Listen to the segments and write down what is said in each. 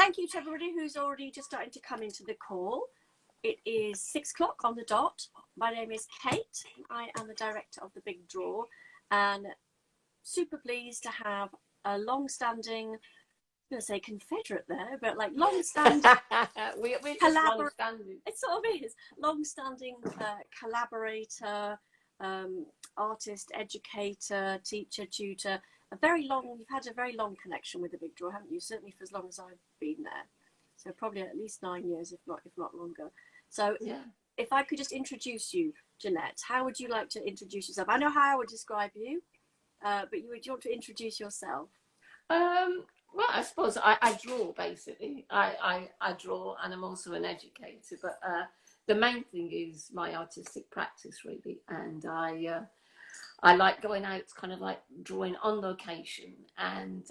thank you to everybody who's already just starting to come into the call. It is 6 o'clock on the dot. My name is Kate. I am the director of the Big Draw, and super pleased to have a long-standing, I'm going to say Confederate there, but like long-standing we're just long-standing. It sort of is long-standing collaborator, artist, educator, teacher, tutor. You've had a very long connection with the Big Draw, haven't you? Certainly for as long as I've been there. So probably at least 9 years, if not longer. So yeah. If I could just introduce you, Jeanette, how would you like to introduce yourself? I know how I would describe you, but do you want to introduce yourself? Well, I suppose I draw, basically. I draw, and I'm also an educator, but the main thing is my artistic practice, really. And I like going out, kind of like drawing on location, and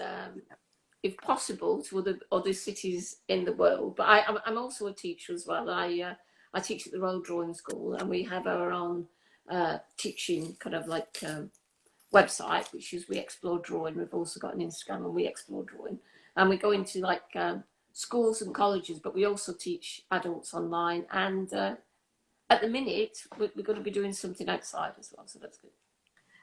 if possible, to other cities in the world. But I'm also a teacher as well. I teach at the Royal Drawing School, and we have our own teaching kind of like website, which is We Explore Drawing. We've also got an Instagram, and We Explore Drawing, and we go into like schools and colleges, but we also teach adults online. And at the minute, we're going to be doing something outside as well, so that's good.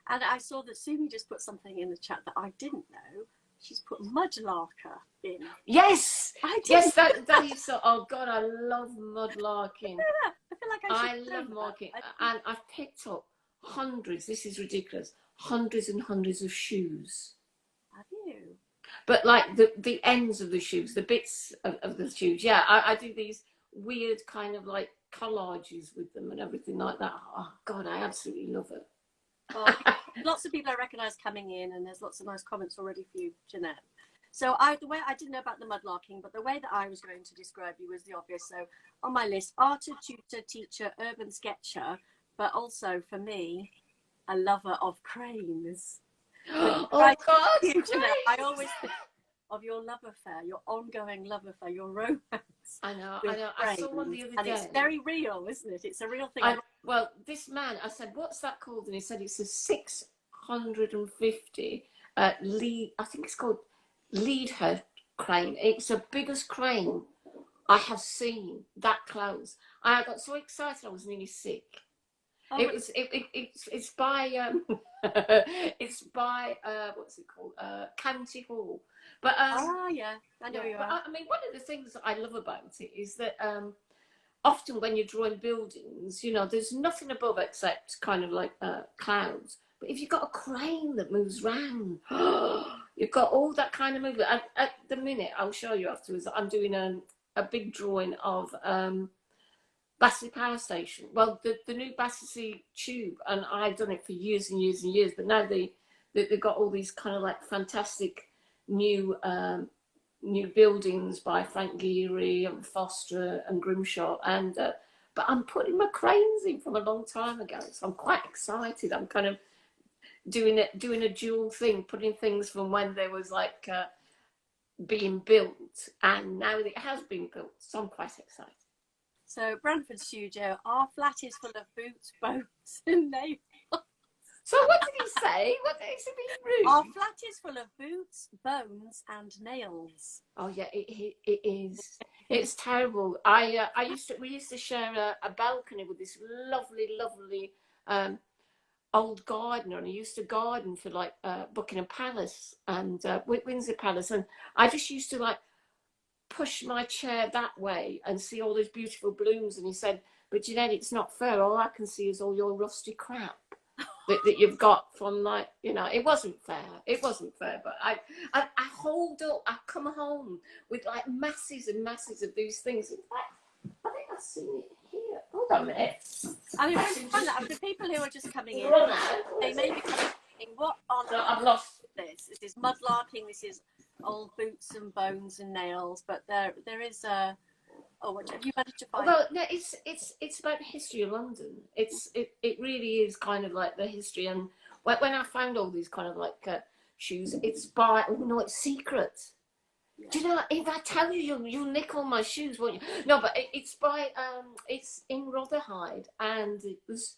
And I saw that Sumi just put something in the chat that I didn't know. She's put mudlarker in. Yes, yes, that is so. Oh God, I love mudlarking. Yeah, I feel like I love marking, and I've picked up hundreds. This is ridiculous. Hundreds and hundreds of shoes. Have you? But like the ends of the shoes, the bits of the shoes. Yeah, I do these weird kind of like collages with them and everything like that. Oh God, I absolutely love it. Well, lots of people I recognise coming in, and there's lots of nice comments already for you, Jeanette. So the way I didn't know about the mudlarking, but the way that I was going to describe you was the obvious. So on my list, artist, tutor, teacher, urban sketcher, but also for me, a lover of cranes. Oh God, Jeanette, I always think of your love affair, your ongoing love affair, your romance. I know. I saw one the other day. And it's very real, isn't it? It's a real thing. Well, this man, I said, what's that called? And he said it's a 650 lead, I think it's called lead head crane. It's the biggest crane I have seen that close. I got so excited I was nearly sick. Oh, it's by it's by what's it called? County Hall. But yeah, I know you are. I mean, one of the things that I love about it is that often when you're drawing buildings, you know, there's nothing above except kind of like clouds. But if you've got a crane that moves round, you've got all that kind of movement. And at the minute, I'll show you afterwards, I'm doing a big drawing of Battersea Power Station. Well, the new Battersea Tube, and I've done it for years and years and years, but now they've got all these kind of like fantastic new buildings by Frank Gehry and Foster and Grimshaw, and but I'm putting my cranes in from a long time ago, so I'm quite excited. I'm kind of doing a dual thing, putting things from when they was like being built, and now it has been built, so I'm quite excited. So Brantford Studio, our flat is full of boots, boats and nails. So what did he say? What did he say? Rude? Our flat is full of boots, bones, and nails. Oh yeah, it is. It's terrible. We used to share a balcony with this lovely old gardener, and he used to garden for like Buckingham Palace and Windsor Palace, and I just used to like push my chair that way and see all those beautiful blooms, and he said, "But Jeanette, it's not fair. All I can see is all your rusty crap." that you've got from, like, you know, it wasn't fair, but I hold up, I come home with like masses and masses of these things. In fact, I think I've seen it here. Hold on a minute. I mean, the people who are just coming in, they may be thinking, what on no, I've lost this? This is mudlarking, this is old boots and bones and nails, but there is a what have you managed to find? Well, no, it's about the history of London. It really is kind of like the history. And when I found all these kind of like shoes, it's by, oh no, it's secret. Yeah. Do you know, if I tell you, you'll nick all my shoes, won't you? No, but it's by it's in Rotherhithe, and it was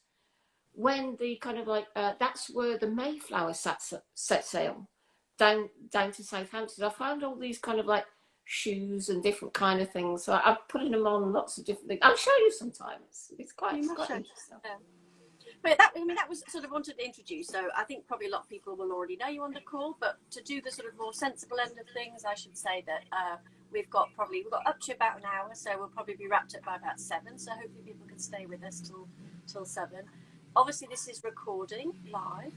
when the kind of like that's where the Mayflower set sail down to Southampton. I found all these kind of like shoes and different kind of things. So I'm putting them on lots of different things. I'll show you sometimes. It's quite interesting. Yeah. But that, I mean, that was sort of wanted to introduce. So I think probably a lot of people will already know you on the call, but to do the sort of more sensible end of things, I should say that we've got up to about an hour, so we'll probably be wrapped up by about 7. So hopefully people can stay with us till 7. Obviously, this is recording live.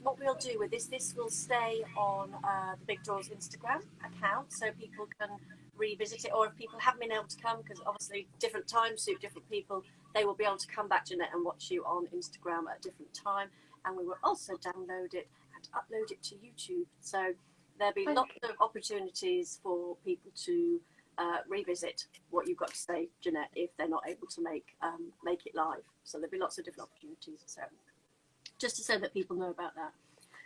What we'll do with this will stay on the Big Drawers Instagram account, so people can revisit it, or if people haven't been able to come, because obviously different times suit different people, they will be able to come back, Jeanette, and watch you on Instagram at a different time, and we will also download it and upload it to YouTube. So there'll be lots of opportunities for people to revisit what you've got to say, Jeanette, if they're not able to make it live. So there'll be lots of different opportunities. So just to so that people know about that.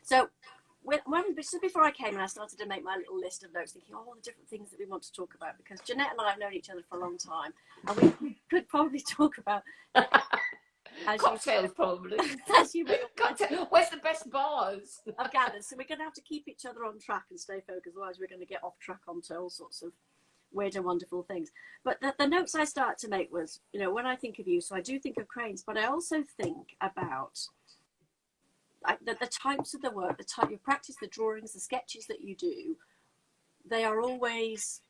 So just before I came and I started to make my little list of notes, thinking all the different things that we want to talk about, because Jeanette and I have known each other for a long time, and we could probably talk about cocktails, probably. As you may Where's the best bars? I've gathered. So we're going to have to keep each other on track and stay focused, otherwise we're going to get off track onto all sorts of weird and wonderful things. But the notes I started to make was, when I think of you, so I do think of cranes, but I also think about the types of the work, the type you practice, the drawings, the sketches that you do. They are always,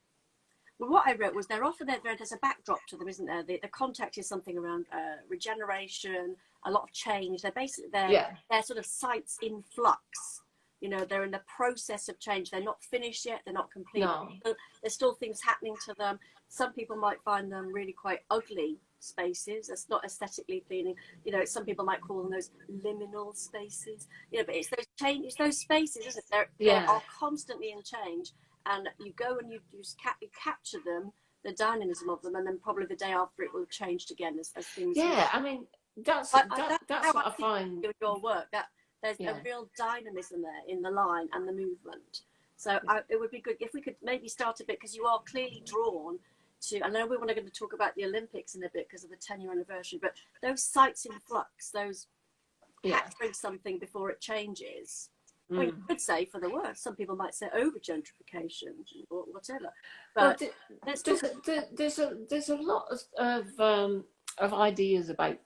well, what I wrote was they're often there's a backdrop to them, isn't there? The context is something around regeneration, a lot of change. They're basically they're sort of sites in flux. They're in the process of change. They're not finished yet. They're not complete. No. There's still things happening to them. Some people might find them really quite ugly spaces. That's not aesthetically pleasing. Some people might call them those liminal spaces. But it's those change. It's those spaces, isn't it? They are constantly in change, and you go and you capture them, the dynamism of them, and then probably the day after it will have changed again as things. Yeah, I mean that's what I find with your work. That there's a real dynamism there in the line and the movement. So it would be good if we could maybe start a bit, because you are clearly drawn to, I know we want to going to talk about the Olympics in a bit because of the 10-year anniversary, but those sites in flux, those capturing something before it changes. Well, you could say for the worst. Some people might say over gentrification or whatever. But there's a lot of ideas about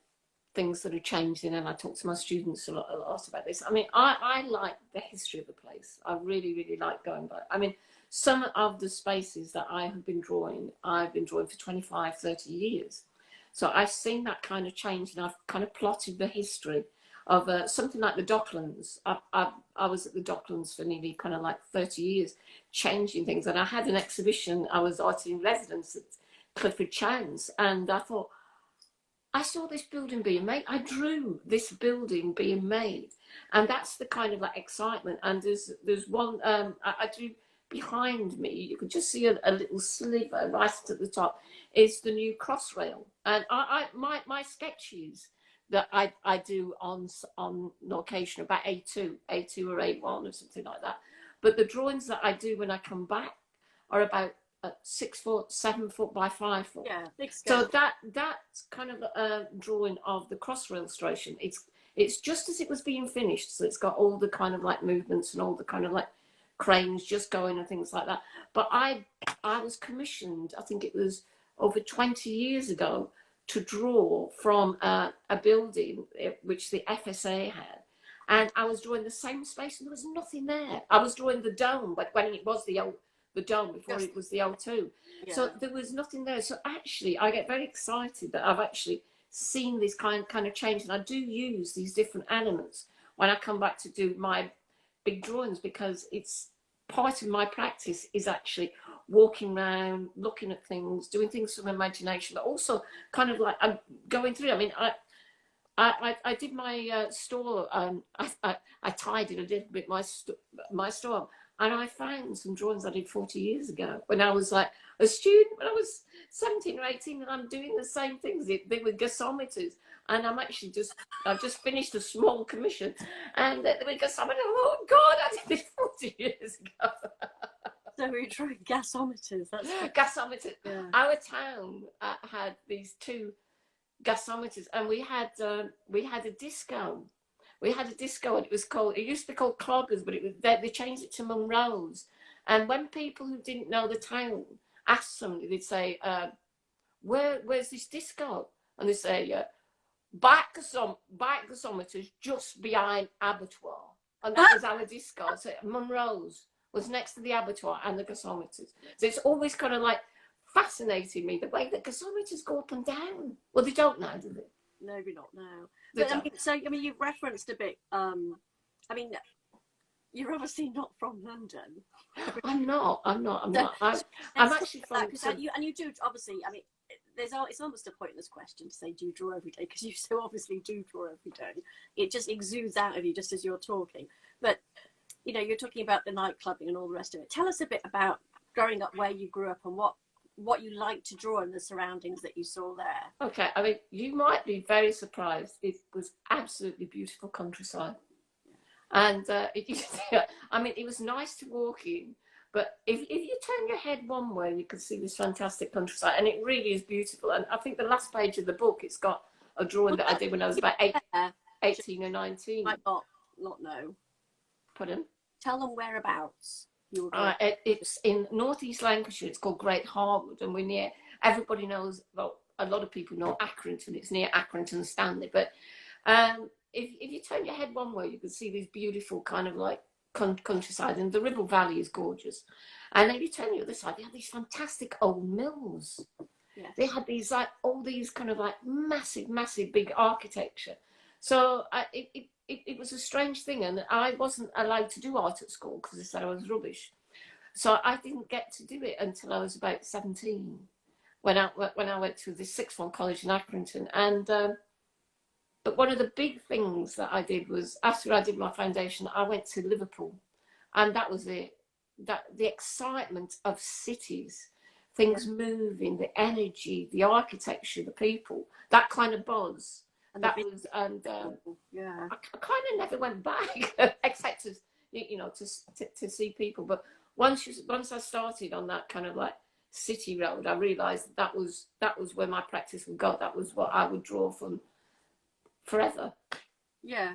things that are changing, and I talk to my students a lot about this. I mean, I like the history of the place. I really, really like going back. I mean, some of the spaces that I've been drawing for 25, 30 years. So I've seen that kind of change, and I've kind of plotted the history of something like the Docklands. I was at the Docklands for nearly kind of like 30 years, changing things. And I had an exhibition. I was art in residence at Clifford Chance, and I thought, I saw this building being made. I drew this building being made, and that's the kind of like excitement. And there's one I drew behind me. You could just see a little sliver right at the top. Is the new Crossrail, and my sketches that I do on location about A2 or A1 or something like that. But the drawings that I do when I come back are about 6 foot, 7 foot by 5 foot. Yeah, big scale. So that's kind of a drawing of the Crossrail station. It's just as it was being finished, so it's got all the kind of like movements and all the kind of like cranes just going and things like that. But I was commissioned, I think it was over 20 years ago, to draw from a building which the FSA had. And I was drawing the same space and there was nothing there. I was drawing the dome, but when it was the dome before it was the O2. Yeah. So there was nothing there. So actually, I get very excited that I've actually seen this kind of change. And I do use these different elements when I come back to do my big drawings, because it's part of my practice is actually walking around, looking at things, doing things from imagination, but also kind of like I'm going through. I mean, I did my store. I tidied a little bit my store, and I found some drawings I did 40 years ago when I was like a student, when I was 17 or 18, and I'm doing the same things. They were gasometers, and I've just finished a small commission, and they were gasometers. Oh God, I did this 40 years ago. So we were trying gasometers. That's gasometers. Yeah. Our town had these 2 gasometers, and we had a disco. We had a disco, and it used to be called Cloggers, but they changed it to Monroe's, And when people who didn't know the town asked somebody, they'd say, where's this disco? And they say, bike gasometers just behind abattoir. And that was our disco. So Munro's was next to the abattoir and the gasometers. So it's always kind of like fascinating me the way that gasometers go up and down. Well, they don't now, do they? No, maybe not now. But I mean, so I mean, you've referenced a bit. I mean, you're obviously not from London. I'm not. I'm actually from. And you do obviously. I mean, it's almost a pointless question to say, do you draw every day? Because you so obviously do draw every day. It just exudes out of you just as you're talking. But you know, you're talking about the nightclubbing and all the rest of it. Tell us a bit about growing up, where you grew up, and what you like to draw and the surroundings that you saw there. Okay, I mean, you might be very surprised. It was absolutely beautiful countryside. And I mean, it was nice to walk in, but if you turn your head one way, you can see this fantastic countryside, and it really is beautiful. And I think the last page of the book, it's got a drawing that I did when I was about 18 or 19. Might not know. Pardon? Tell them whereabouts you were going. It's in northeast Lancashire. It's called Great Harwood, and we're near. Everybody knows. Well, a lot of people know Accrington. It's near Accrington Stanley. But if you turn your head one way, you can see these beautiful kind of like countryside, and the Ribble Valley is gorgeous. And if you turn the other side, they have these fantastic old mills. Yes. They had these like all these kind of like massive big architecture. So it was a strange thing, and I wasn't allowed to do art at school because they said I was rubbish. So I didn't get to do it until I was about 17, when I went to the sixth form college in Accrington. And but one of the big things that I did was, after I did my foundation, I went to Liverpool, and that was it. That the excitement of cities, things moving, the energy, the architecture, the people, that kind of buzz. And that was, and yeah, I kind of never went back, except to, you know, to see people. But once I started on that kind of like city road, I realised that was where my practice would go. That was what I would draw from forever. Yeah,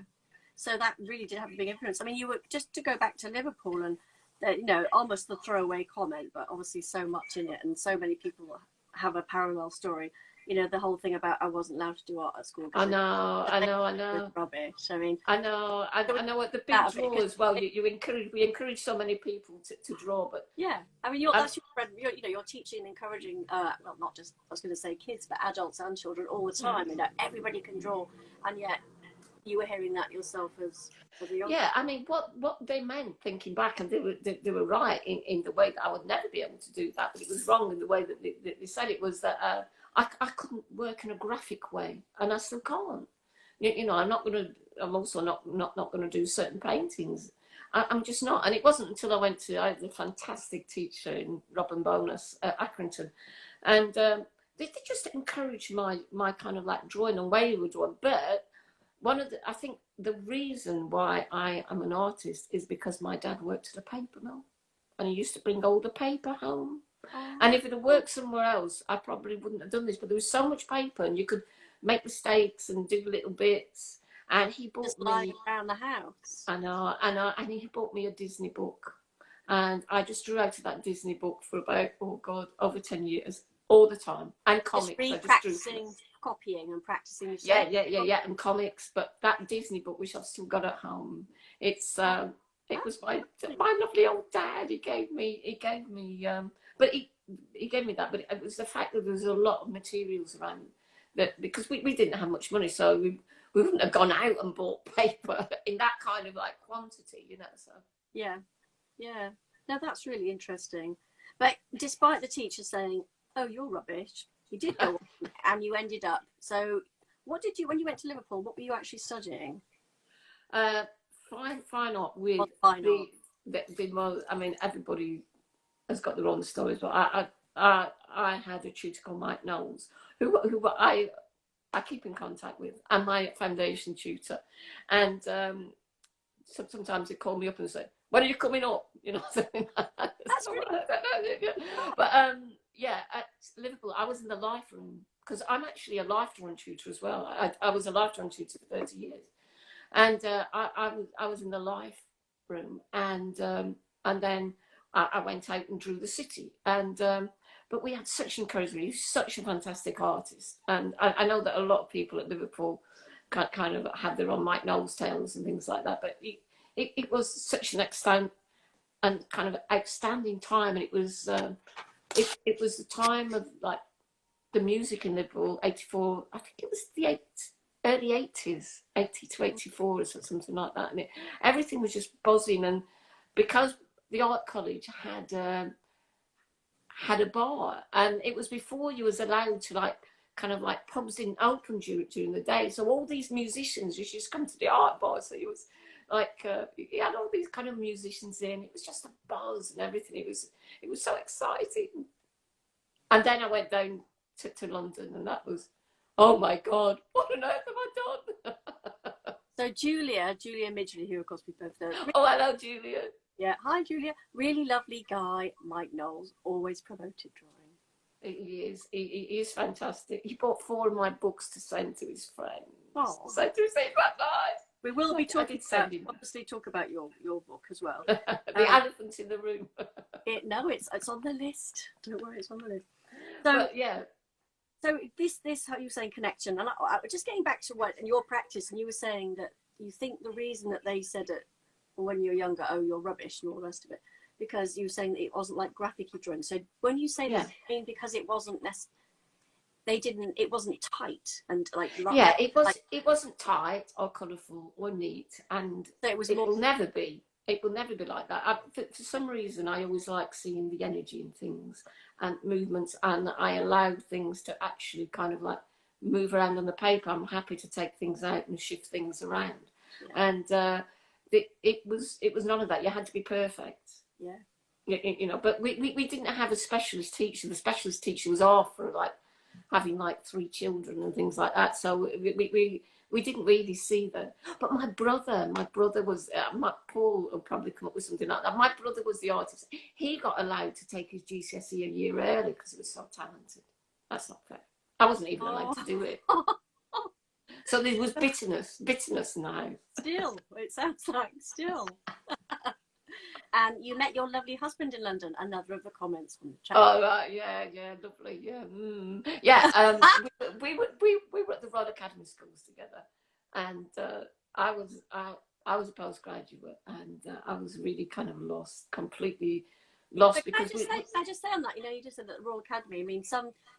so that really did have a big influence. I mean, you were, just to go back to Liverpool, and you know, almost the throwaway comment, but obviously so much in it, and so many people have a parallel story. You know, the whole thing about I wasn't allowed to do art at school. I know. Rubbish. I mean, I know what the big draw as well. We encourage so many people to draw, but yeah, I mean, that's you're teaching and encouraging, well, not just, I was going to say kids, but adults and children all the time. You know, everybody can draw, and yet you were hearing that yourself as a young. Yeah, I mean, what they meant, thinking back, and they were right in the way that I would never be able to do that, but it was wrong in the way that they said it was that. I couldn't work in a graphic way, and I still can't. You know, I'm also not going to do certain paintings. I'm just not. And it wasn't until I had a fantastic teacher in Robin Bonus at Accrington, and they just encouraged my kind of like drawing and way we were drawing. But I think the reason why I am an artist is because my dad worked at a paper mill, and he used to bring all the paper home. And if it had worked somewhere else, I probably wouldn't have done this. But there was so much paper, and you could make mistakes and do little bits. And he bought just me lying around the house. I know, and he bought me a Disney book, and I just drew out of that Disney book for about over 10 years, all the time, and comics. Just practicing copying and practicing. Yeah, and comics. But that Disney book, which I've still got at home, it's it was my lovely old dad. He gave me. But he gave me that, but it was the fact that there was a lot of materials around that, because we didn't have much money, so we wouldn't have gone out and bought paper in that kind of like quantity, you know. So yeah. No, that's really interesting. But despite the teacher saying, "Oh, you're rubbish," you did go on, and you ended up. So, what did you, when you went to Liverpool? What were you actually studying? Fine art with I mean, everybody has got their own stories, but I had a tutor called Mike Knowles, who I keep in contact with, and my foundation tutor, and sometimes they call me up and say, "When are you coming up?" You know, something like that. That's really But yeah, at Liverpool, I was in the life room, because I'm actually a lifetime tutor as well. I was a lifetime tutor for 30 years, and I was in the life room, and then I went out and drew the city. And but we had such encouragement. He was such a fantastic artist. And I know that a lot of people at Liverpool kind of had their own Mike Knowles tales and things like that. But it was such an extent and kind of outstanding time. And it was the time of like the music in Liverpool, 84, I think it was the early 80s, 80 to 84 or something like that. And everything was just buzzing. And because the art college had a bar, and it was before you was allowed to like kind of like pubs didn't open during the day, so all these musicians used to just come to the art bar. So it was like you had all these kind of musicians in. It was just a buzz and everything. It was so exciting. And then I went down to London, and that was, oh my God, what on earth have I done? So Julia Midgley, who of course we both know. Oh, hello, Julia. Yeah, hi Julia. Really lovely guy, Mike Knowles, always promoted drawing. He is fantastic. He bought 4 of my books to send to his friends. Oh, So to say that nice. We will be talking about, obviously talk about your book as well. The elephant in the room. It's on the list. Don't worry, it's on the list. So but, yeah. So this how you were saying connection, and I just getting back to what and your practice, and you were saying that you think the reason that they said it when you're younger, oh, you're rubbish and all the rest of it, because you were saying that it wasn't like graphic drawing. So when you say that, I mean because it wasn't it wasn't tight and like it wasn't tight or colourful or neat, and so it will never be. It will never be like that. For some reason, I always like seeing the energy in things and movements, and I allowed things to actually kind of like move around on the paper. I'm happy to take things out and shift things around, and it was none of that. You had to be perfect. Yeah. You know, but we didn't have a specialist teacher. The specialist teacher was off for like having like 3 children and things like that. So we didn't really see that. But my brother was, Paul will probably come up with something like that. My brother was the artist. He got allowed to take his GCSE a year early because he was so talented. That's not fair. I wasn't even allowed to do it. So there was bitterness in the house. Still, it sounds like still. And you met your lovely husband in London. Another of the comments on the chat. Oh right, yeah, lovely, yeah, yeah. We were at the Royal Academy schools together, and I was a postgraduate, and I was really kind of completely lost. But can I just say on that, you know, you just said that the Royal Academy. I mean,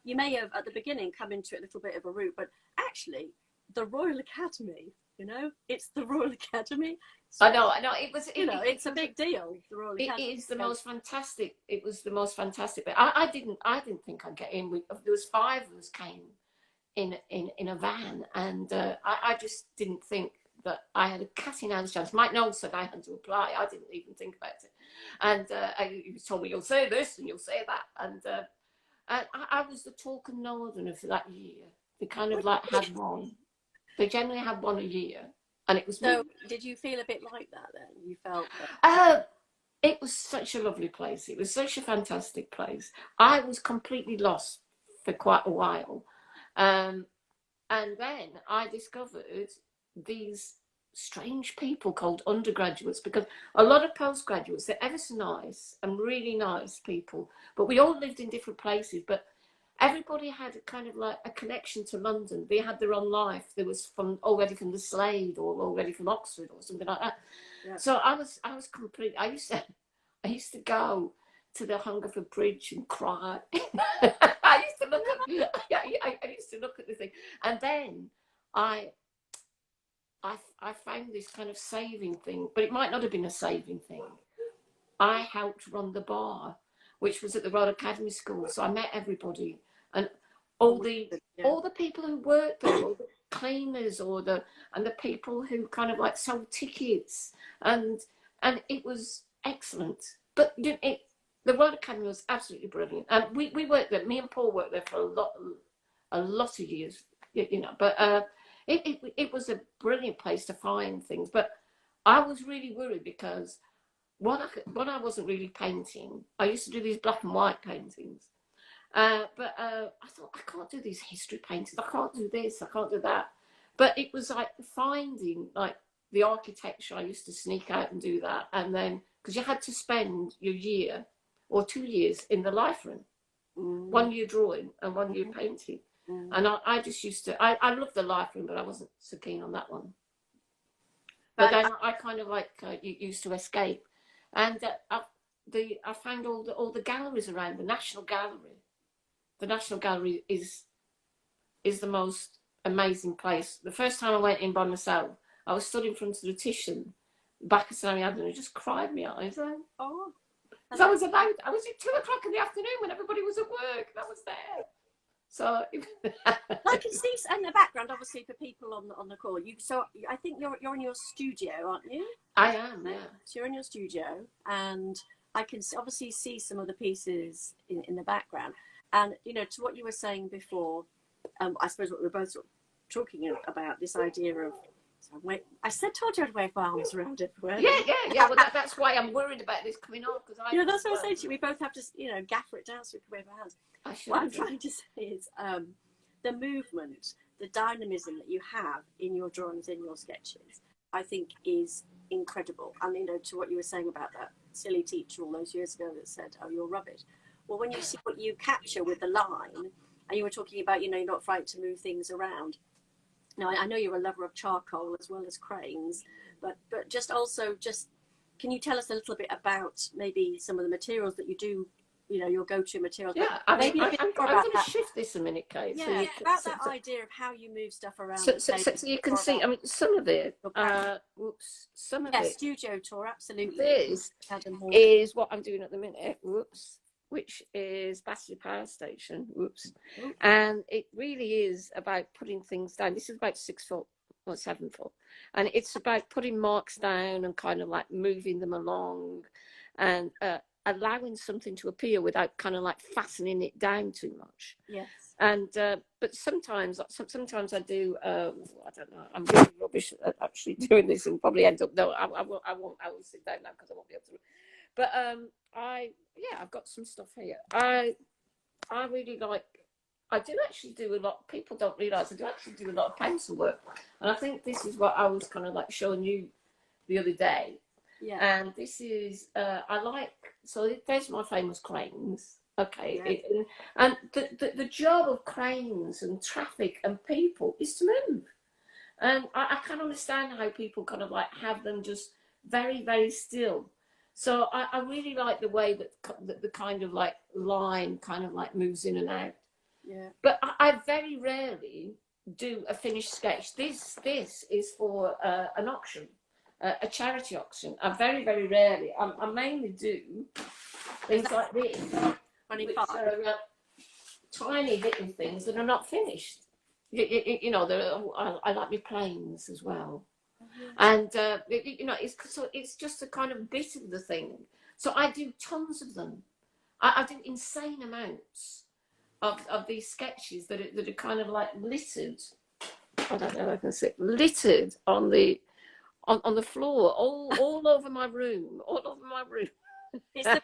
you may have at the beginning come into it a little bit of a route, but actually, the Royal Academy. You know, it's the Royal Academy. So, I know. It was. It's a big deal. The Royal Academy. It is the most fantastic. It was the most fantastic bit. I didn't think I'd get in. There was 5 of us came in a van, and I just didn't think that I had a cat in hand chance. Mike Knowles said I had to apply. I didn't even think about it, and he told me you'll say this and you'll say that, and I was the token northerner for that year. They kind of like had one. They generally had one a year, and it was. So, did you feel a bit like that then? You felt that? It was such a lovely place. It was such a fantastic place. I was completely lost for quite a while, and then I discovered these strange people called undergraduates, because a lot of postgraduates, they're ever so nice and really nice people, but we all lived in different places, but everybody had kind of like a connection to London. They had their own life. They was already from the Slade or already from Oxford or something like that. Yeah. So I was complete. I used to go to the Hungerford Bridge and cry. I used to look at the thing, and then I found this kind of saving thing, but it might not have been a saving thing. I helped run the bar, which was at the Royal Academy School. So I met everybody, and all the people who worked there, all the cleaners, and the people who kind of like sold tickets, and it was excellent. But the Royal Academy was absolutely brilliant, and we worked there. Me and Paul worked there for a lot of years, you know. But it was a brilliant place to find things. But I was really worried because when I wasn't really painting, I used to do these black and white paintings. But I thought, I can't do these history paintings. I can't do this. I can't do that. But it was like finding like the architecture. I used to sneak out and do that, and then because you had to spend your year or 2 years in the life room. 1 year drawing and 1 year painting. And I just used to, I loved the life room, but I wasn't so keen on that one. But then I kind of like used to escape. And I found all the galleries around, the National Gallery. The National Gallery is the most amazing place. The first time I went in by myself, I was stood in front of the Titian back at St Avenue, and just cried my eyes out. Oh. So I was at 2:00 in the afternoon when everybody was at work, and I was there. So I can see in the background, obviously, for people on the call. So I think you're in your studio, aren't you? I am, yeah. So you're in your studio, and I can obviously see some of the pieces in the background. And you know, to what you were saying before, I suppose what we were both sort of talking about, this idea of. I told you I'd wave my arms around everywhere. Yeah. Well, that's why I'm worried about this coming on, because that's what I say to you. We both have to, gaffer it down so we can wave our hands. What I'm trying to say is the movement, the dynamism that you have in your drawings, in your sketches, I think is incredible. And, to what you were saying about that silly teacher all those years ago that said, oh, you're rubbish. Well, when you see what you capture with the line, and you were talking about, you're not frightened to move things around. Now, I know you're a lover of charcoal as well as cranes, but can you tell us a little bit about maybe some of the materials that you do, your go-to materials? Yeah, I'm going to shift this a minute, Kate. Yeah, about that idea of how you move stuff around. So you can see, some of it, studio tour, absolutely. This is what I'm doing at the minute, which is Battersea Power Station, and it really is about putting things down. This is about 6 foot or 7 foot, and it's about putting marks down and kind of like moving them along, and allowing something to appear without kind of like fastening it down too much. Yes. And but sometimes I do. I don't know. I'm really rubbish at actually doing this, and probably end up. No, I will sit down now because I won't be able to. But I've got some stuff here. I really like. I do actually do a lot. People don't realise I do actually do a lot of pencil work, and I think this is what I was kind of like showing you the other day. Yeah. And this is I like. So there's my famous cranes. Okay. Yeah. And the job of cranes and traffic and people is to move. And I can understand how people kind of like have them just very, very still. So I really like the way that the kind of like line kind of like moves in and out. Yeah. But I very rarely do a finished sketch. This is for an auction, a charity auction. I very, very rarely. I mainly do things like this, which are tiny little things that are not finished. I like my planes as well. And it's just a kind of bit of the thing. So I do tons of them. I do insane amounts of these sketches that are kind of like littered. I don't know if I can say littered on the floor, all over my room, It's the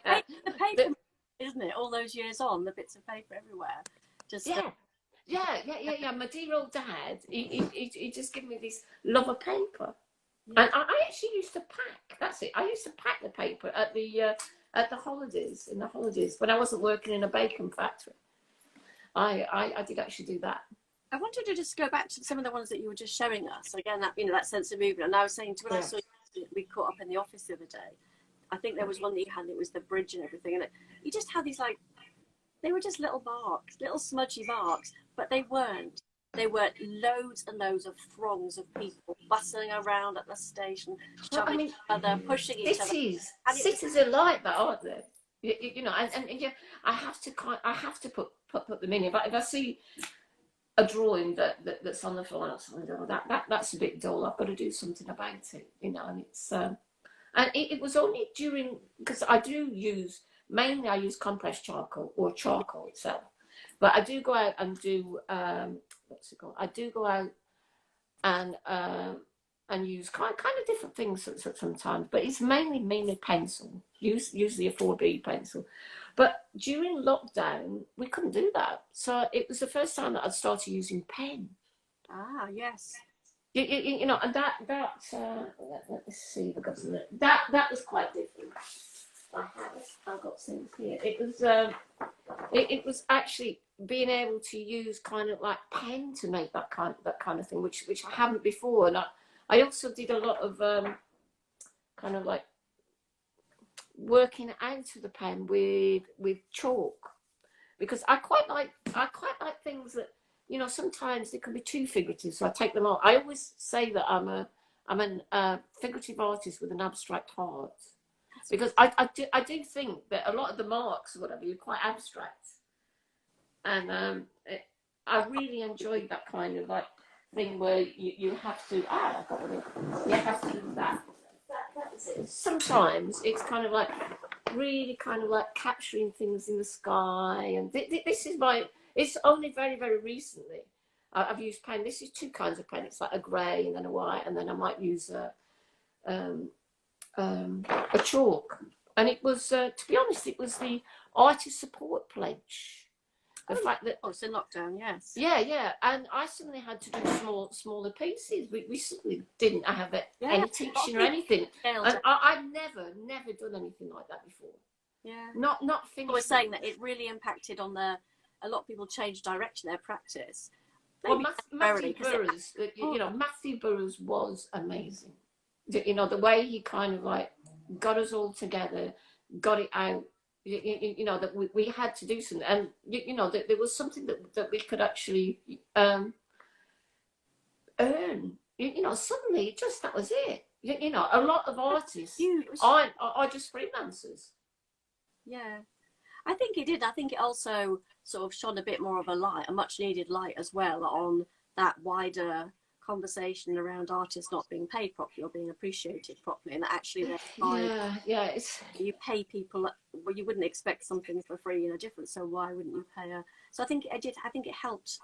paper, isn't it? All those years on, the bits of paper everywhere. Yeah. My dear old dad, he just gave me this love of paper. Yeah. And I actually used to pack. That's it. I used to pack the paper at the holidays, when I wasn't working in a bacon factory. I did actually do that. I wanted to just go back to some of the ones that you were just showing us. Again, that sense of movement. And I was saying when I saw you, we caught up in the office the other day. I think there was one that you had, and it was the bridge and everything. And you just had these they were just little marks, little smudgy marks, but they weren't. They were loads and loads of throngs of people bustling around at the station, shoving each other, pushing each other. Cities are like that, aren't they? I have to put them in. If I see a drawing that's on the floor, that's a bit dull. I've got to do something about it, And it's and it was only during, because I use compressed charcoal or charcoal itself. But I do go out and do what's it called? I do go out and use kind of different things sometimes. But it's mainly pencil. Usually a 4B pencil. But during lockdown, we couldn't do that. So it was the first time that I'd started using pen. Ah, yes. You know, and let me see if I got some, that was quite different. I've got things here. It was actually being able to use kind of like pen to make that kind of thing, which I haven't before. And I also did a lot of kind of like working out of the pen with chalk, because I quite like things that, you know, sometimes they can be too figurative, so I take them out. I always say that I'm a figurative artist with an abstract heart, because I do think that a lot of the marks or whatever are quite abstract, and I really enjoyed that kind of like thing where you have to you have to do that. That's it. Sometimes it's kind of like really kind of like capturing things in the sky, and this is my. It's only very very recently I've used pen. This is two kinds of pen. It's like a grey and then a white, and then I might use a chalk. And it was, to be honest, it was the artist support pledge. The fact that it's in lockdown, yes. Yeah, and I suddenly had to do smaller pieces. We suddenly didn't have any teaching or anything, and I've never done anything like that before. Yeah, not finished. I was saying that it really impacted on a lot of people changed direction their practice. Well, Matthew Burrows, you know, Matthew Burrows was amazing. You know, the way he kind of like got us all together, got it out. You know, that we had to do something, and you know that there was something that we could actually earn. You know, suddenly just that was it. You know, a lot of artists are just freelancers. Yeah, I think it did. I think it also sort of shone a bit more of a light, a much needed light as well, on that wider conversation around artists not being paid properly or being appreciated properly, and that actually there's time. You pay people, well, you wouldn't expect something for free in a different, so why wouldn't you pay her? So I think it helped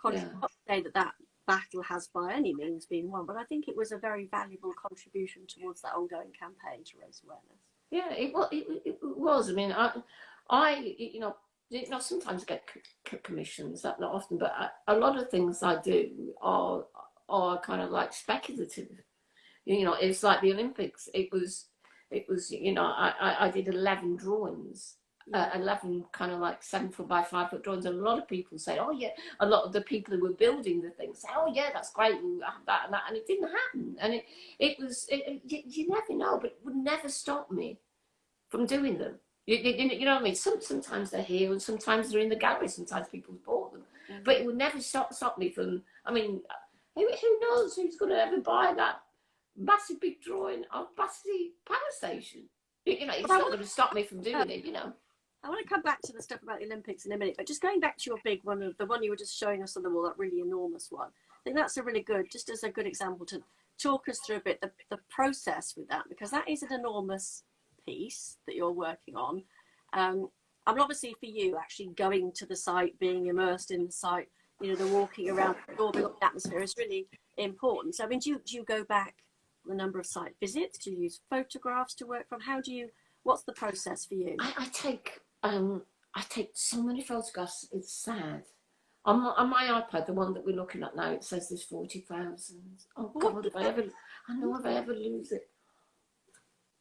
contribute. Not to say that battle has by any means been won, but I think it was a very valuable contribution towards that ongoing campaign to raise awareness. Yeah, it was. I mean, I you know, sometimes I get commissions, that not often, but a lot of things I do are kind of like speculative. You know, it's like the Olympics. It was you know, I did 11 drawings, 11 kind of like 7 foot by 5 foot drawings, and a lot of people say, oh yeah, a lot of the people who were building the thing say, oh yeah, that's great, we'll have that and that, and it didn't happen. And you never know, but it would never stop me from doing them. You know what I mean? Sometimes they're here, and sometimes they're in the gallery. Sometimes people bought them, but it would never stop me from. I mean, who knows who's going to ever buy that massive big drawing of Battersea Power Station? You know, it's not going to stop me from doing it. You know. I want to come back to the stuff about the Olympics in a minute, but just going back to your big one, the one you were just showing us on the wall, that really enormous one. I think that's a really good, just as a good example to talk us through a bit the process with that, because that is an enormous piece that you're working on. I mean, obviously for you, actually going to the site, being immersed in the site, you know, the walking around, absorbing the atmosphere is really important. So, I mean, do you go back the number of site visits? Do you use photographs to work from? What's the process for you? I take so many photographs. It's sad. On my iPad, the one that we're looking at now, it says there's 40,000. Oh God, if I ever lose it.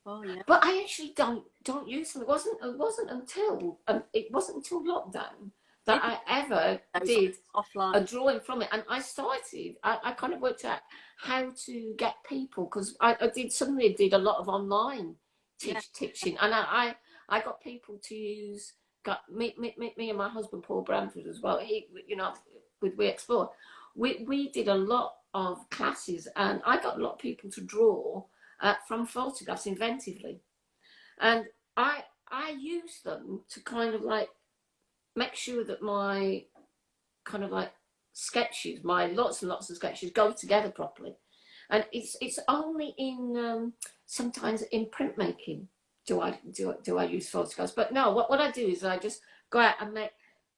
Oh yeah. But I actually don't use them. It wasn't until lockdown that I ever did offline a drawing from it, and I kind of worked out how to get people, because I did a lot of online teaching, and I got people to use. Got me and my husband Paul Bramford as well. He, you know, with We Explore, we did a lot of classes, and I got a lot of people to draw from photographs inventively, and I use them to kind of like make sure that my kind of like sketches, my lots and lots of sketches, go together properly. And it's only in sometimes in printmaking do I use photographs. But no, what I do is I just go out and make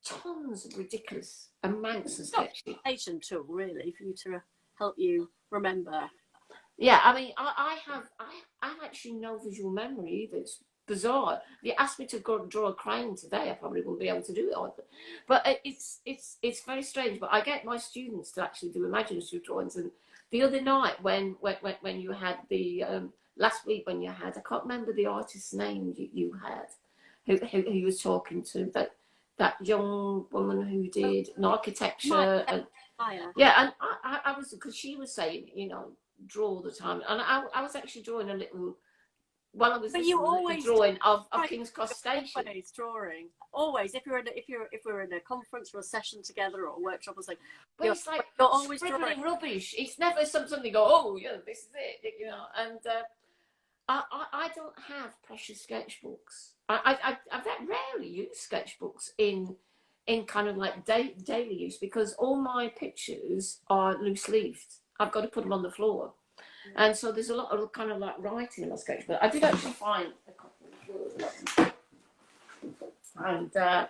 tons of ridiculous amounts of sketches. It's not a tool really for you to help you remember. Yeah, I mean, I have actually no visual memory. That's bizarre. If you asked me to go draw a crane today, I probably wouldn't be able to do it. But it's very strange. But I get my students to actually do imaginative drawings, and the other night when you had the last week when you had, I can't remember the artist's name you had, who you was talking to, that young woman who did an architecture. Yeah, and I was, because she was saying, you know, draw all the time, and I was actually drawing a little. Well, I was drawing of King's Cross Station. Always drawing. Always, if we're in a conference or a session together or a workshop or something. But it's like you're always scribbling rubbish. It's never something you go, oh yeah, this is it, you know. And I don't have precious sketchbooks. I rarely use sketchbooks in kind of like daily use, because all my pictures are loose leafed. I've got to put them on the floor. And so there's a lot of kind of like writing in my sketchbook. I did actually find a couple of words. And,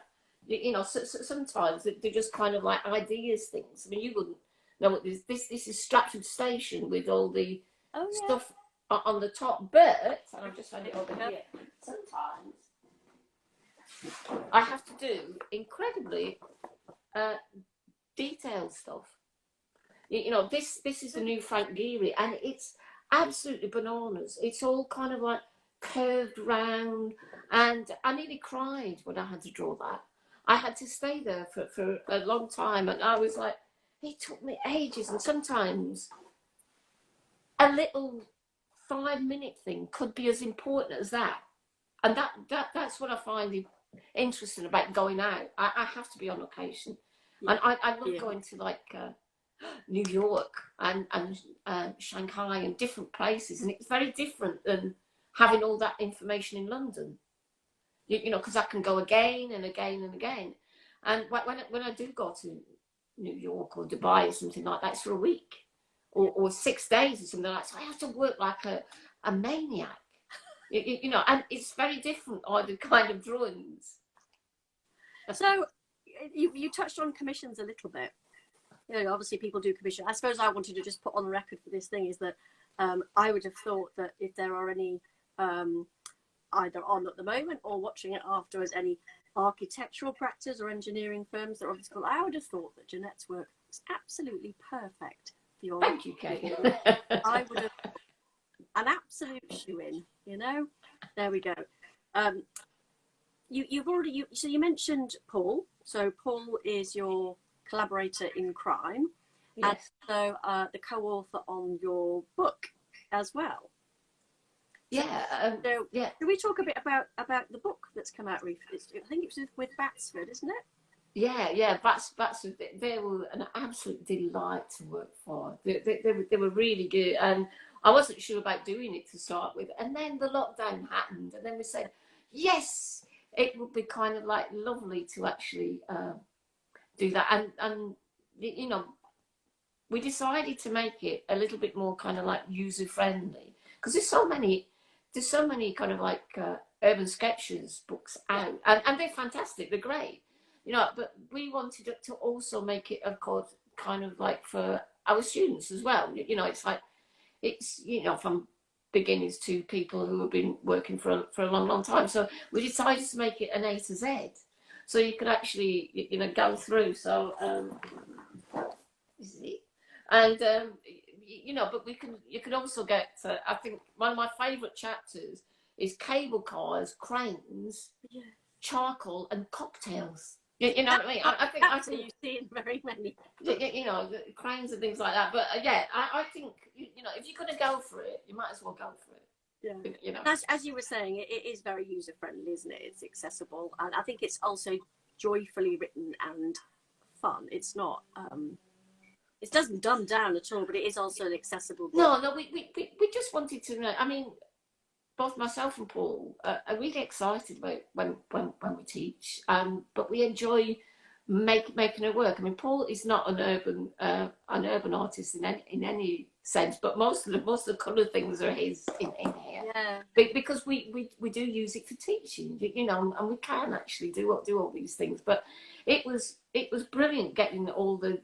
you know, sometimes they're just kind of like ideas things. I mean, you wouldn't know what this is Stratford Station with all the stuff on the top. But, and I've just found it over here, sometimes I have to do incredibly detailed stuff. You know, this is the new Frank Gehry, and it's absolutely bananas. It's all kind of like curved round, and I nearly cried when I had to draw that. I had to stay there for a long time, and I was like, it took me ages, and sometimes a little 5-minute thing could be as important as that. And that's what I find interesting about going out. I have to be on location. And I love going to like New York and Shanghai and different places, and it's very different than having all that information in London. You know, because I can go again and again and again. And when I do go to New York or Dubai or something like that, it's for a week or 6 days or something like that. So I have to work like a maniac. You know, and it's very different, either kind of drawings. So you touched on commissions a little bit. You know, obviously people do commission. I suppose I wanted to just put on the record for this thing is that I would have thought that if there are any either on at the moment or watching it afterwards, any architectural practice or engineering firms that are obviously, I would have thought that Jeanette's work was absolutely perfect for your. Thank you, Kate. I would have an absolute shoe-in, you know. There we go. You've already so you mentioned Paul. So Paul is your collaborator in crime, and so the co-author on your book as well. Yeah. So can we talk a bit about the book that's come out recently? I think it was with Batsford, isn't it? Yeah. Batsford. They were an absolute delight to work for. They were really good, and I wasn't sure about doing it to start with, and then the lockdown happened, and then we said, yes, it would be kind of like lovely to actually do that, and you know, we decided to make it a little bit more kind of like user friendly, because there's so many kind of like urban sketches books out, and they're fantastic, they're great, you know, but we wanted to also make it, of course, kind of like for our students as well. You know, it's you know, from beginners to people who have been working for a long time. So we decided to make it an A to Z, so you could actually, you know, go through. So and you know, but you could also get I think one of my favourite chapters is cable cars, cranes, charcoal and cocktails. You know what I mean? I think you see in very many. You know, cranes and things like that. But I think, you know, if you're going to go for it, you might as well go for it. Yeah. You know, as you were saying, it is very user friendly, isn't it? It's accessible, and I think it's also joyfully written and fun. It's not. It doesn't dumb down at all, but it is also an accessible book. No, we just wanted to know. I mean, both myself and Paul are really excited about when we teach, but we enjoy making it work. I mean, Paul is not an urban artist in any sense, but most of the colour things are his in here. Yeah. Because we do use it for teaching, you know, and we can actually do all these things. But it was brilliant getting all the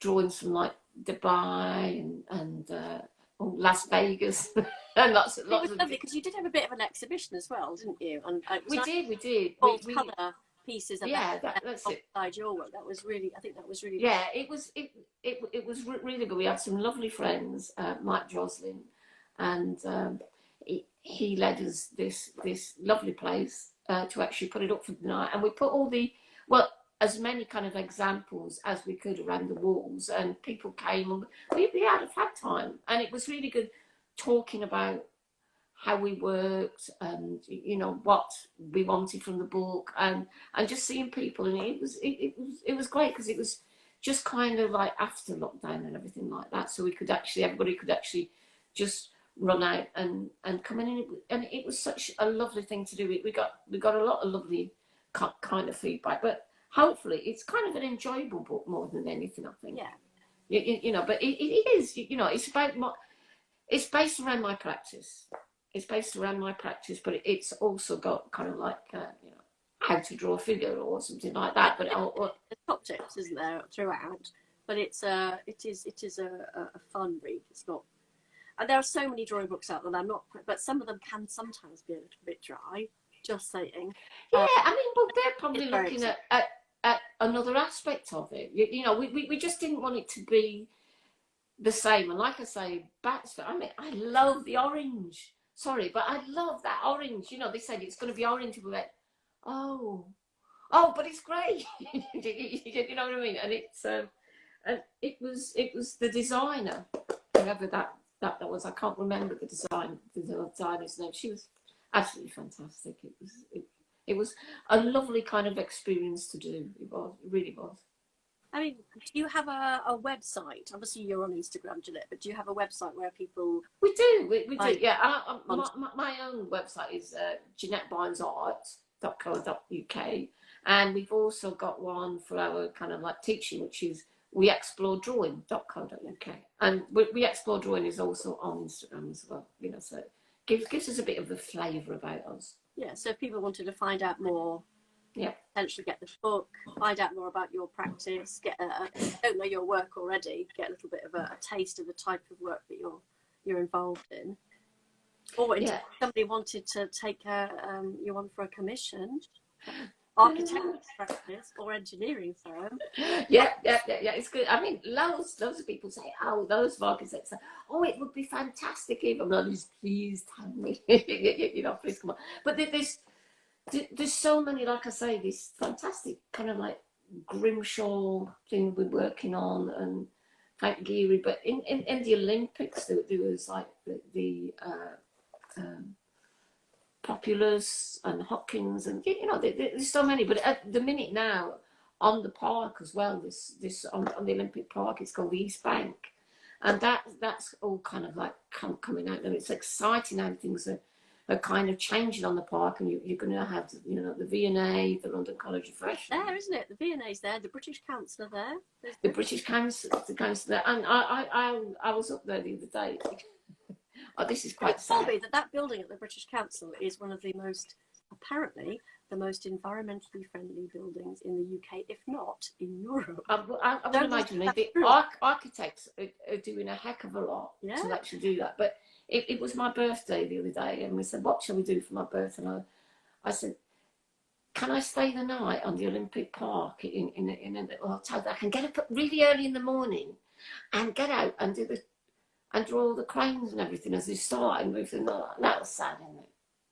drawings from like Dubai and Las Vegas. And lots it was lovely because you did have a bit of an exhibition as well, didn't you? And we did. Paul's colour pieces of Yeah, that's it. alongside your work. That was really, I think that was really. Yeah, it was really good. We had some lovely friends, Mike Joslin, and he led us this lovely place to actually put it up for the night, and we put all the, well, as many kind of examples as we could around the walls, and people came, and we had a fab time, and it was really good talking about how we worked, and you know what we wanted from the book, and just seeing people, and it was great, because it was just kind of like after lockdown and everything like that, so we could actually, everybody could actually just run out and come in, and it was such a lovely thing to do. We got a lot of lovely kind of feedback, but hopefully it's kind of an enjoyable book more than anything, I think. Yeah. You know, but it is, you know, it's about it's based around my practice. It's based around my practice, but it's also got kind of like, you know, how to draw a figure or something like that. But there's top tips, isn't there, throughout? But it is a fun read. It's not, and there are so many drawing books out there. I'm not, but some of them can sometimes be a little bit dry. Just saying. Yeah, I mean, but they're probably looking at another aspect of it. You know, we just didn't want it to be the same. And like I say, I mean, I love the orange. Sorry, but I love that orange. You know, they said it's going to be orange. We went, oh, but it's great. You know what I mean? And and it was the designer, whoever that was. I can't remember the designer's name. She was absolutely fantastic. It was a lovely kind of experience to do. It really was. I mean, do you have a website? Obviously, you're on Instagram, Jeanette, but do you have a website where people... We do, do, yeah. My own website is JeanetteBarnesArt.co.uk, and we've also got one for our kind of like teaching, which is WeExploreDrawing.co.uk, and We Explore Drawing is also on Instagram as well, you know, so it gives us a bit of a flavour about us. Yeah, so if people wanted to find out more... Yeah, potentially get the book, find out more about your practice, don't know your work already, get a little bit of a taste of the type of work that you're involved in. Or if somebody wanted to take you on for a commission, architecture practice or engineering firm. Yeah. It's good. I mean, loads of people say, oh, those architects say, oh, it would be fantastic if I'm not, please tell me, you know, please come on. But there's so many, like I say, this fantastic kind of like Grimshaw thing we're working on, and Frank Geary. But in the Olympics, there was like the Populous and Hopkins, and you know, there's so many. But at the minute now, on the park as well, this on the Olympic Park, it's called the East Bank, and that's all kind of like coming out, and it's exciting how things are kind of changing on the park, and you're going to have, you know, the V&A, the London College of Fashion. There, isn't it? The V&A's there, the British Council are there. The British Council, there, and I was up there the other day. Oh, this is quite sad. That building at the British Council is one of the most, apparently, the most environmentally friendly buildings in the UK, if not in Europe. I would imagine the architects are doing a heck of a lot to actually do that. But it was my birthday the other day, and we said, what shall we do for my birthday? And I said, can I stay the night on the Olympic Park in a little hotel that I can get up really early in the morning and get out and draw all the cranes and everything as they start and everything. That was sad, isn't it?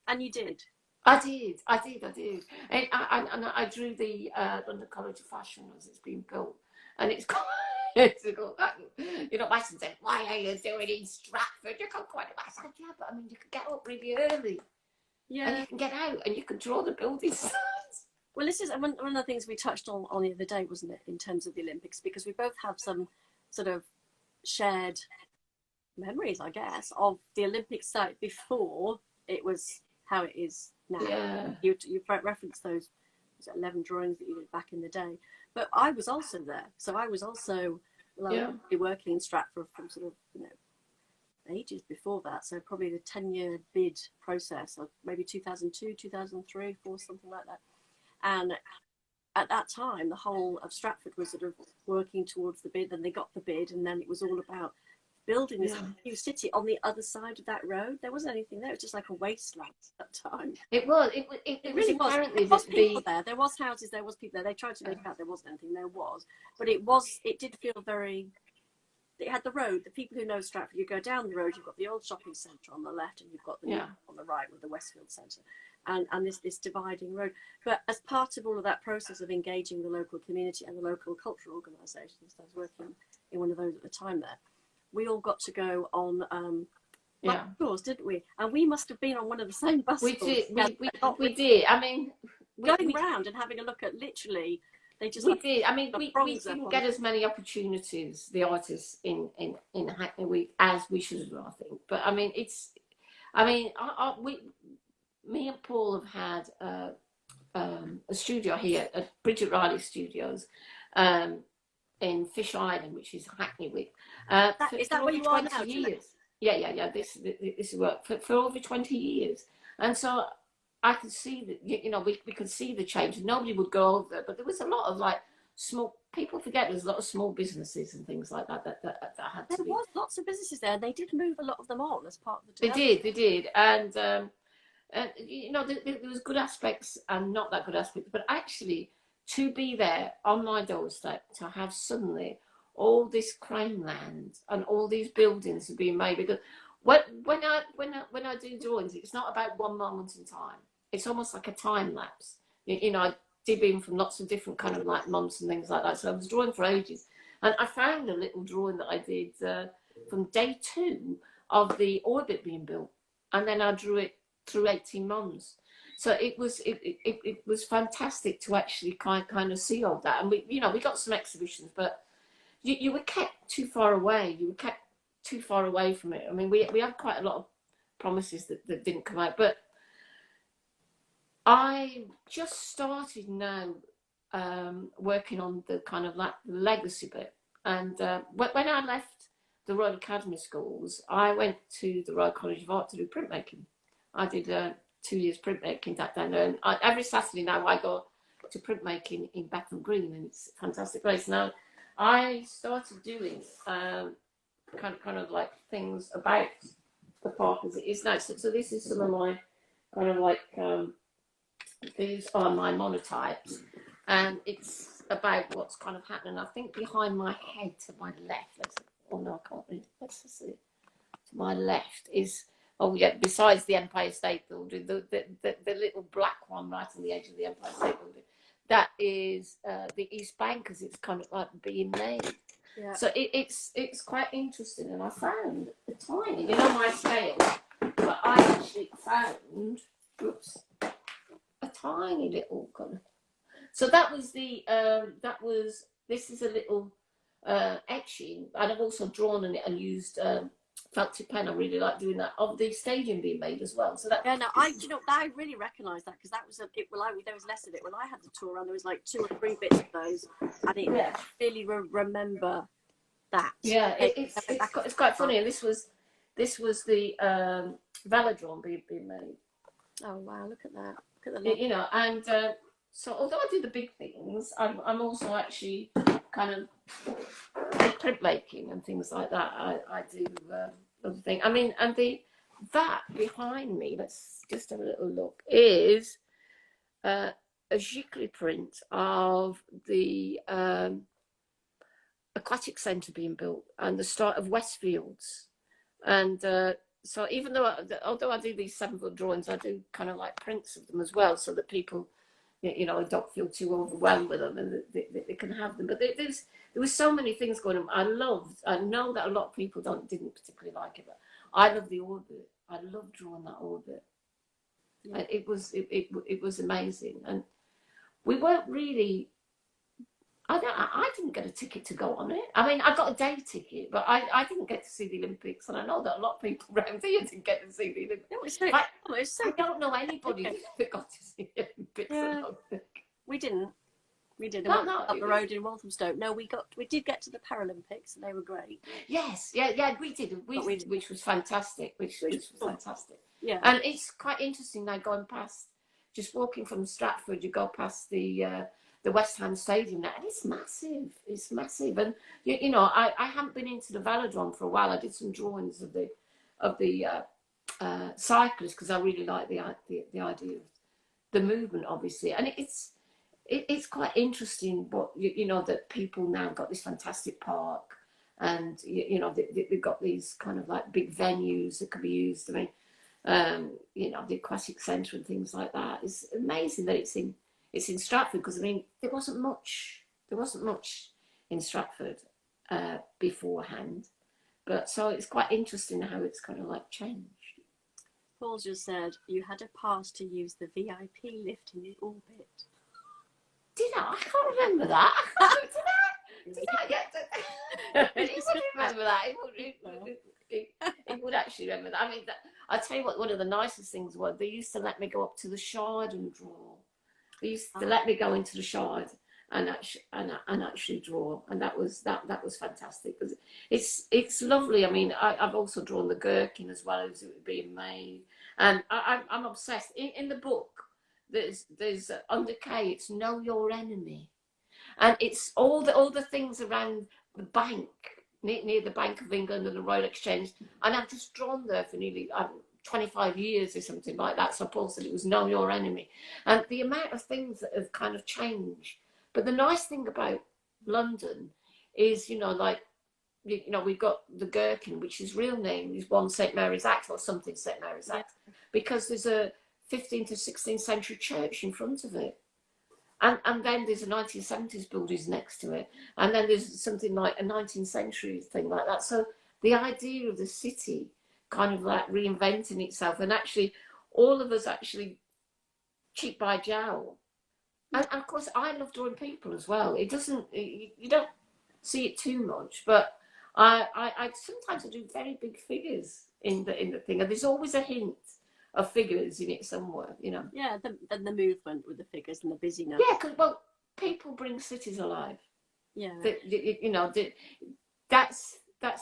And you did? I did. And I drew the London College of Fashion as it's being built, and it's quite... You know, my son said, why are you doing in Stratford? You can't quite... I said, yeah, but I mean, you can get up really early. Yeah. And you can get out and you can draw the building sites. Well, this is one of the things we touched on the other day, wasn't it, in terms of the Olympics, because we both have some sort of shared memories, I guess, of the Olympic site before it was how it is now. Yeah. You referenced those 11 drawings that you did back in the day. But I was also there. So I was also working in Stratford from sort of, you know, ages before that. So probably the 10-year bid process of maybe 2002, 2003, 4, something like that. And at that time, the whole of Stratford was sort of working towards the bid, and they got the bid, and then it was all about building this new city on the other side of that road. There wasn't anything there. It was just like a wasteland at that time. It was. It really was. Apparently, there was people there. There was houses. There was people there. They tried to make out there wasn't anything. There was, but it was. It did feel very. It had the road. The people who know Stratford, you go down the road. You've got the old shopping centre on the left, and you've got the new on the right with the Westfield Centre, and this dividing road. But as part of all of that process of engaging the local community and the local cultural organisations, I was working in one of those at the time there. We all got to go on tours, didn't we? And we must have been on one of the same buses. We did. I mean, going round and having a look at literally. They just did. I mean, we didn't get as many opportunities, the artists in Hackney as we should have, I think. But I mean, me and Paul have had a studio here at Bridget Riley Studios in Fish Island, which is Hackney Wick. Is that where you are now? Years. Yeah. This is work for over 20 years, and so I could see that, you know, we could see the change. Nobody would go over there, but there was a lot of like small. People forget there's a lot of small businesses and things like that that had to be. There was lots of businesses there, and they did move a lot of them on as part of the. They did, and you know, there was good aspects and not that good aspects, but actually to be there on my doorstep, to have suddenly all this crane land and all these buildings are being made, because when I do drawings, it's not about one moment in time. It's almost like a time lapse. You know, I dib in from lots of different kind of like months and things like that. So I was drawing for ages, and I found a little drawing that I did from day 2 of the orbit being built, and then I drew it through 18 months. So it was fantastic to actually kind of see all that. And we got some exhibitions, but you were kept too far away. You were kept too far away from it. I mean, we had quite a lot of promises that didn't come out, but I just started now working on the kind of like the legacy bit. And when I left the Royal Academy schools, I went to the Royal College of Art to do printmaking. I did 2 years printmaking that day, and every Saturday now I go to printmaking in Bethnal Green, and it's a fantastic place. Now I started doing kind of like things about the park as it is now. So this is some of my kind of like these are my monotypes, and it's about what's kind of happening. I think behind my head to my left, I can't read. Let's just see. To my left is, besides the Empire State Building, the little black one right on the edge of the Empire State Building, that is the East Bank, as it's kind of like being made. Yeah. So it's quite interesting, and I found a tiny, my scale, but I actually found, a tiny little kind of. So that was this is a little etching, and I've also drawn on it and used felt tip pen. I really like doing that, of the staging being made as well. So that I really recognise that, because that was there was less of it when I had the tour around. There was like 2 or 3 bits of those, and it really remember that. Yeah, it's quite funny. And this was the velodrome being made. Oh wow! Look at that. Look at the and so although I do the big things, I'm also actually kind of printmaking and things like that. I do other things. I mean, and that behind me, let's just have a little look, is a Giclée print of the aquatic centre being built and the start of Westfields. And so even although I do these 7-foot drawings, I do kind of like prints of them as well, so that people, don't feel too overwhelmed with them, and they can have them. But there was so many things going on. I know that a lot of people didn't particularly like it, but I love the orbit. I love drawing that orbit. Yeah. It was amazing, and we weren't really. I didn't get a ticket to go on it. I mean, I got a day ticket, but I didn't get to see the Olympics, and I know that a lot of people around here didn't get to see the Olympics. I don't know anybody that got to see the Olympics. Yeah. We didn't. No. Up the road in Walthamstow. No, we did get to the Paralympics, and they were great. Yes, yeah, we did. Which was fantastic. Which was fantastic. Yeah. And it's quite interesting now going past, just walking from Stratford, you go past the the West Ham Stadium now, and it's massive. It's massive, and you know, I haven't been into the velodrome for a while. I did some drawings of the cyclists because I really like the idea of the movement, obviously, and it's quite interesting. But you know that people now got this fantastic park, and you know they've got these kind of like big venues that can be used. I mean, you know, the aquatic centre and things like that. It's amazing that it's in Stratford, because I mean there wasn't much in Stratford beforehand, but so it's quite interesting how it's kind of like changed. Paul just said you had a pass to use the VIP lift in the orbit. Did I? I can't remember that. Did I get that? He would remember that. He would actually remember that. I mean, I tell you what, one of the nicest things was they used to let me go up to the Shard and draw. They used to let me go into the Shard and actually draw, and that was fantastic, because it's lovely. I mean, I've also drawn the Gherkin as well as it was being made, and I'm obsessed. In the book, there's under K, it's Know Your Enemy, and it's all the things around the bank, near the Bank of England and the Royal Exchange, and I've just drawn there for nearly 25 years or something like that. So Paul said it was Know Your Enemy, and the amount of things that have kind of changed. But the nice thing about London is, you know, like, you know, we've got the Gherkin, which his real name is 1 St Mary's Act or something St Mary's Act, because there's a 15th to 16th century church in front of it. And then there's a 1970s buildings next to it. And then there's something like a 19th century thing like that. So the idea of the city kind of like reinventing itself, and actually all of us actually cheek by jowl. And of course, I love drawing people as well. It doesn't, you don't see it too much, but I sometimes do very big figures in the thing, and there's always a hint of figures in it somewhere, you know. Yeah, the movement with the figures and the busyness. Yeah, because well, people bring cities alive. Yeah. You know, that's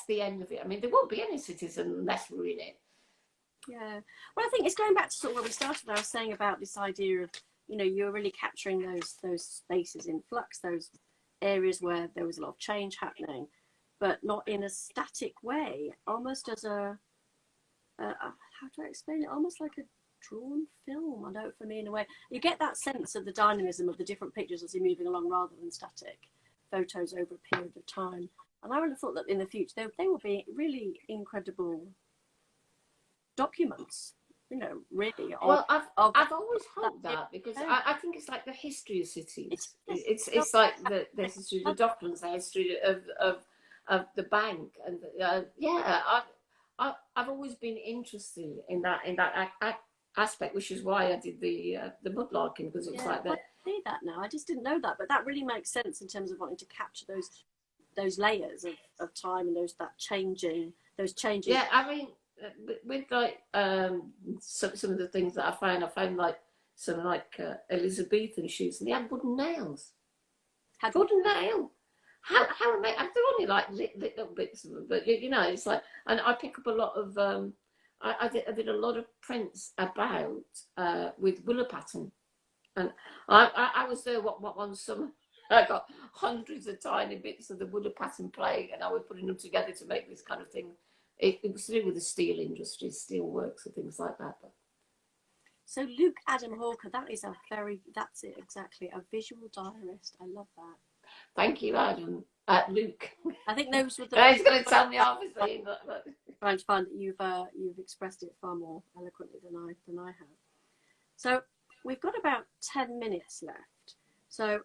the end of it. I mean, there won't be any cities unless we're in it. Yeah. Well, I think it's going back to sort of where we started. I was saying about this idea of, you know, you're really capturing those spaces in flux, those areas where there was a lot of change happening, but not in a static way, almost as a how do I explain it? Almost like a drawn film. I know, for me, in a way, you get that sense of the dynamism of the different pictures as you're moving along, rather than static photos over a period of time. And I would have thought that in the future they will be really incredible documents. You know, really. Well, I've always hoped that, because I think it's like the history of cities. It's like the history of the Docklands, the history of the bank, and I've always been interested in that aspect, which is why I did the mudlarking, because it was like that. I see that now. I just didn't know that, but that really makes sense in terms of wanting to capture those layers of time and those changes. Yeah, I mean, with like some of the things that I found like some like Elizabethan shoes, and they had wooden nails. Wooden nail. How amazing! They're only like little bits of them, but you know, it's like, and I pick up a lot of I did a lot of prints about with willow pattern, and I was there one summer. I got hundreds of tiny bits of the willow pattern plate, and I was putting them together to make this kind of thing. It was to do with the steel industry, steel works and things like that. But. So Luke Adam Hawker, that's it exactly, a visual diarist. I love that. Thank you, Adam. Luke. I think those were He's going to tell me obviously. But. Trying to find that you've expressed it far more eloquently than I have. So we've got about 10 minutes left. So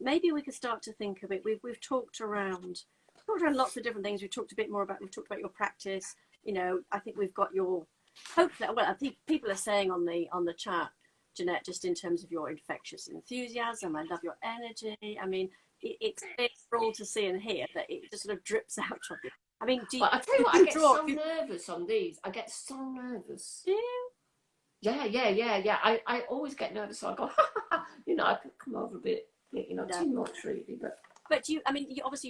maybe we could start to think of it. We've talked around lots of different things. We've talked about your practice. You know, I think we've got your, hopefully, well, I think people are saying on the chat, Jeanette, just in terms of your infectious enthusiasm, I love your energy. I mean, it's for all to see and hear that it just sort of drips out of you. I mean, I tell you what, I get so nervous on these. I get so nervous. Do you? Yeah. I always get nervous, so I go, you know, I could come over a bit, you know, too much really, but. But you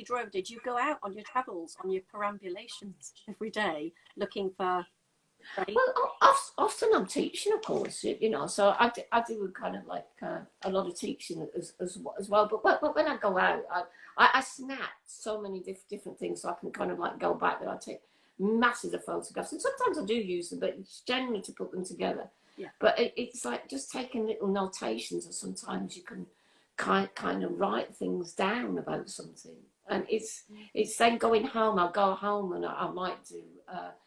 drove. Did you go out on your travels, on your perambulations every day, looking for Right. Well, often I'm teaching, of course, you know, so I do kind of like a lot of teaching as well. But when I go out, I snap so many different things, so I can kind of like go back there. I take masses of photographs, and sometimes I do use them, but it's generally to put them together. Yeah. But it's like just taking little notations, or sometimes you can kind of write things down about something. And it's then going home, I'll go home and I might do,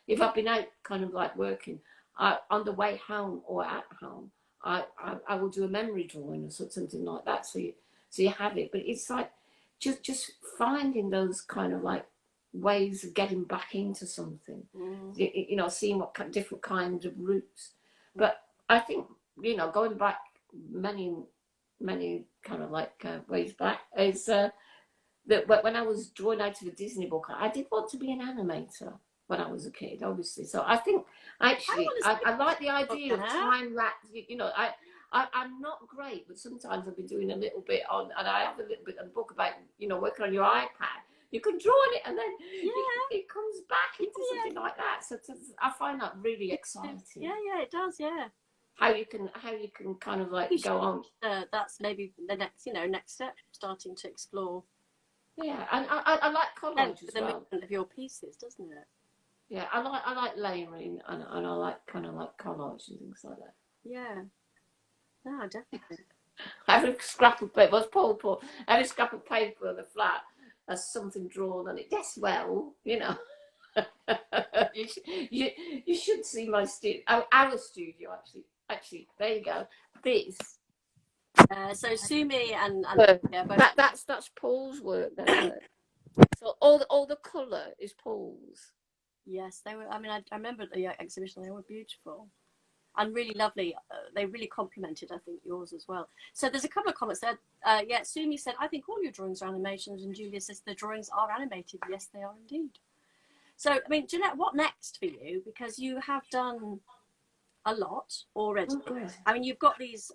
if I've been out kind of like working, on the way home or at home, I will do a memory drawing or something like that. So you have it. But it's like just finding those kind of like ways of getting back into something, you know, seeing what different kinds of routes. But I think, you know, going back many kind of like ways back is that when I was drawing out of a Disney book, I did want to be an animator when I was a kid, obviously. So I think actually I like the idea of time lapse. You know, I'm not great, but sometimes I've been doing a little bit on, and I have a little bit of a book about, you know, working on your iPad. You can draw on it, and then it comes back into something like that. So I find that really exciting. Yeah, it does. Yeah. How you can kind of like go on. That's maybe the next step, starting to explore. Yeah, and I like collage as well. The movement of your pieces, doesn't it? Yeah, I like layering, and I like kind of like collage and things like that. Yeah. No, definitely. Every scrap of paper, what's Paul? Every scrap of paper on the flat has something drawn on it. Yes, well, you know. you should see my studio, our studio actually. There you go. This. So Sumi and that's Paul's work. So all the colour is Paul's. Yes, they were. I mean, I remember the exhibition. They were beautiful and really lovely. They really complemented, I think, yours as well. So there's a couple of comments there. Yeah, Sumi said, I think all your drawings are animations, and Julia says the drawings are animated. Yes, they are indeed. So, I mean, Jeanette, what next for you? Because you have done a lot already. Oh, I mean, you've got this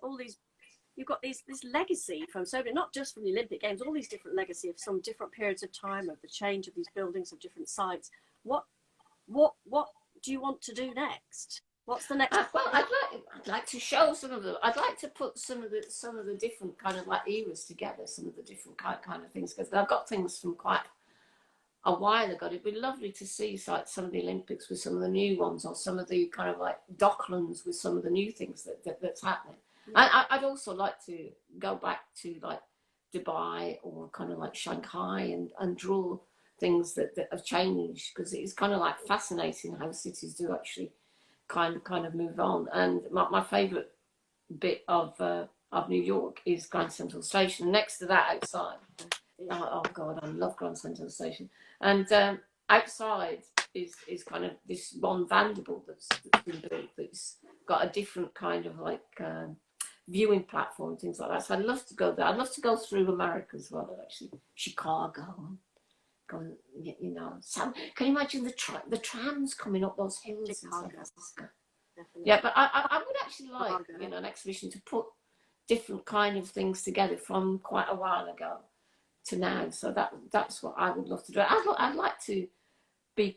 legacy from so many, not just from the Olympic Games, all these different legacy of some different periods of time, of the change of these buildings, of different sites. What do you want to do next? What's the next? Well, I'd like to show some of them. I'd like to put some of the different kind of like eras together, some of the different kind of things, because I've got things from quite a while ago. It'd be lovely to see like some of the Olympics with some of the new ones, or some of the kind of like Docklands with some of the new things that's happening. Yeah. I'd also like to go back to like Dubai or kind of like Shanghai and draw things that have changed, because it's kind of like fascinating how cities do actually kind of move on. And my favourite bit of New York is Grand Central Station. Next to that, outside, oh God, I love Grand Central Station. And outside is kind of this one Vanderbilt that's been built, that's got a different kind of like viewing platform, things like that. So I'd love to go there. I'd love to go through America as well, actually. Chicago, going, you know. So, can you imagine the trams coming up those hills in San Francisco? Yeah, but I would actually like, you know, an exhibition to put different kind of things together from quite a while ago to now. So that's what I would love to do. I'd like to be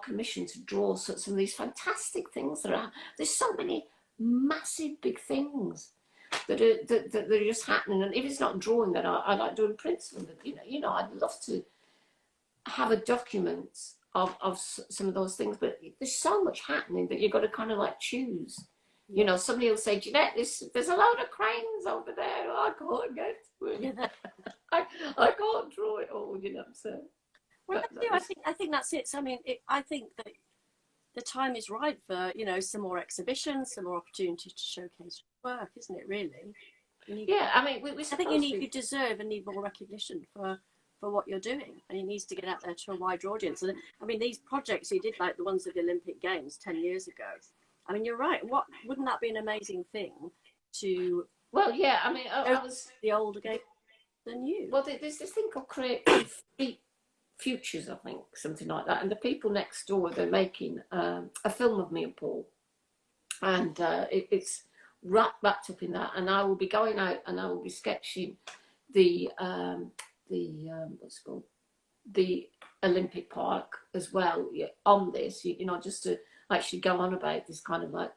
commissioned to draw some of these fantastic things that are. There's so many massive big things that are just happening, and if it's not drawing, then I like doing prints of them. You know, I'd love to have a document of some of those things, but there's so much happening that you've got to kind of like choose. You know, somebody will say, Jeanette, there's a load of cranes over there. I can't get to it. I can't draw it all, you know. So, well, I think that's it. So, I mean, I think that the time is right for, you know, some more exhibitions, some more opportunities to showcase your work, isn't it? Really. I mean, I think you deserve and need more recognition for what you're doing, and it needs to get out there to a wider audience. And I mean, these projects you did, like the ones of the Olympic Games 10 years ago, I mean, you're right. Wouldn't that be an amazing thing to? Well, yeah. I mean, I was the older game than you. Well, there's this thing called Creative Futures, I think, something like that. And the people next door, they're making a film of me and Paul, and it's wrapped up in that. And I will be going out and I will be sketching the what's it called, the Olympic Park as well on this. You know, just to. actually go on about this kind of like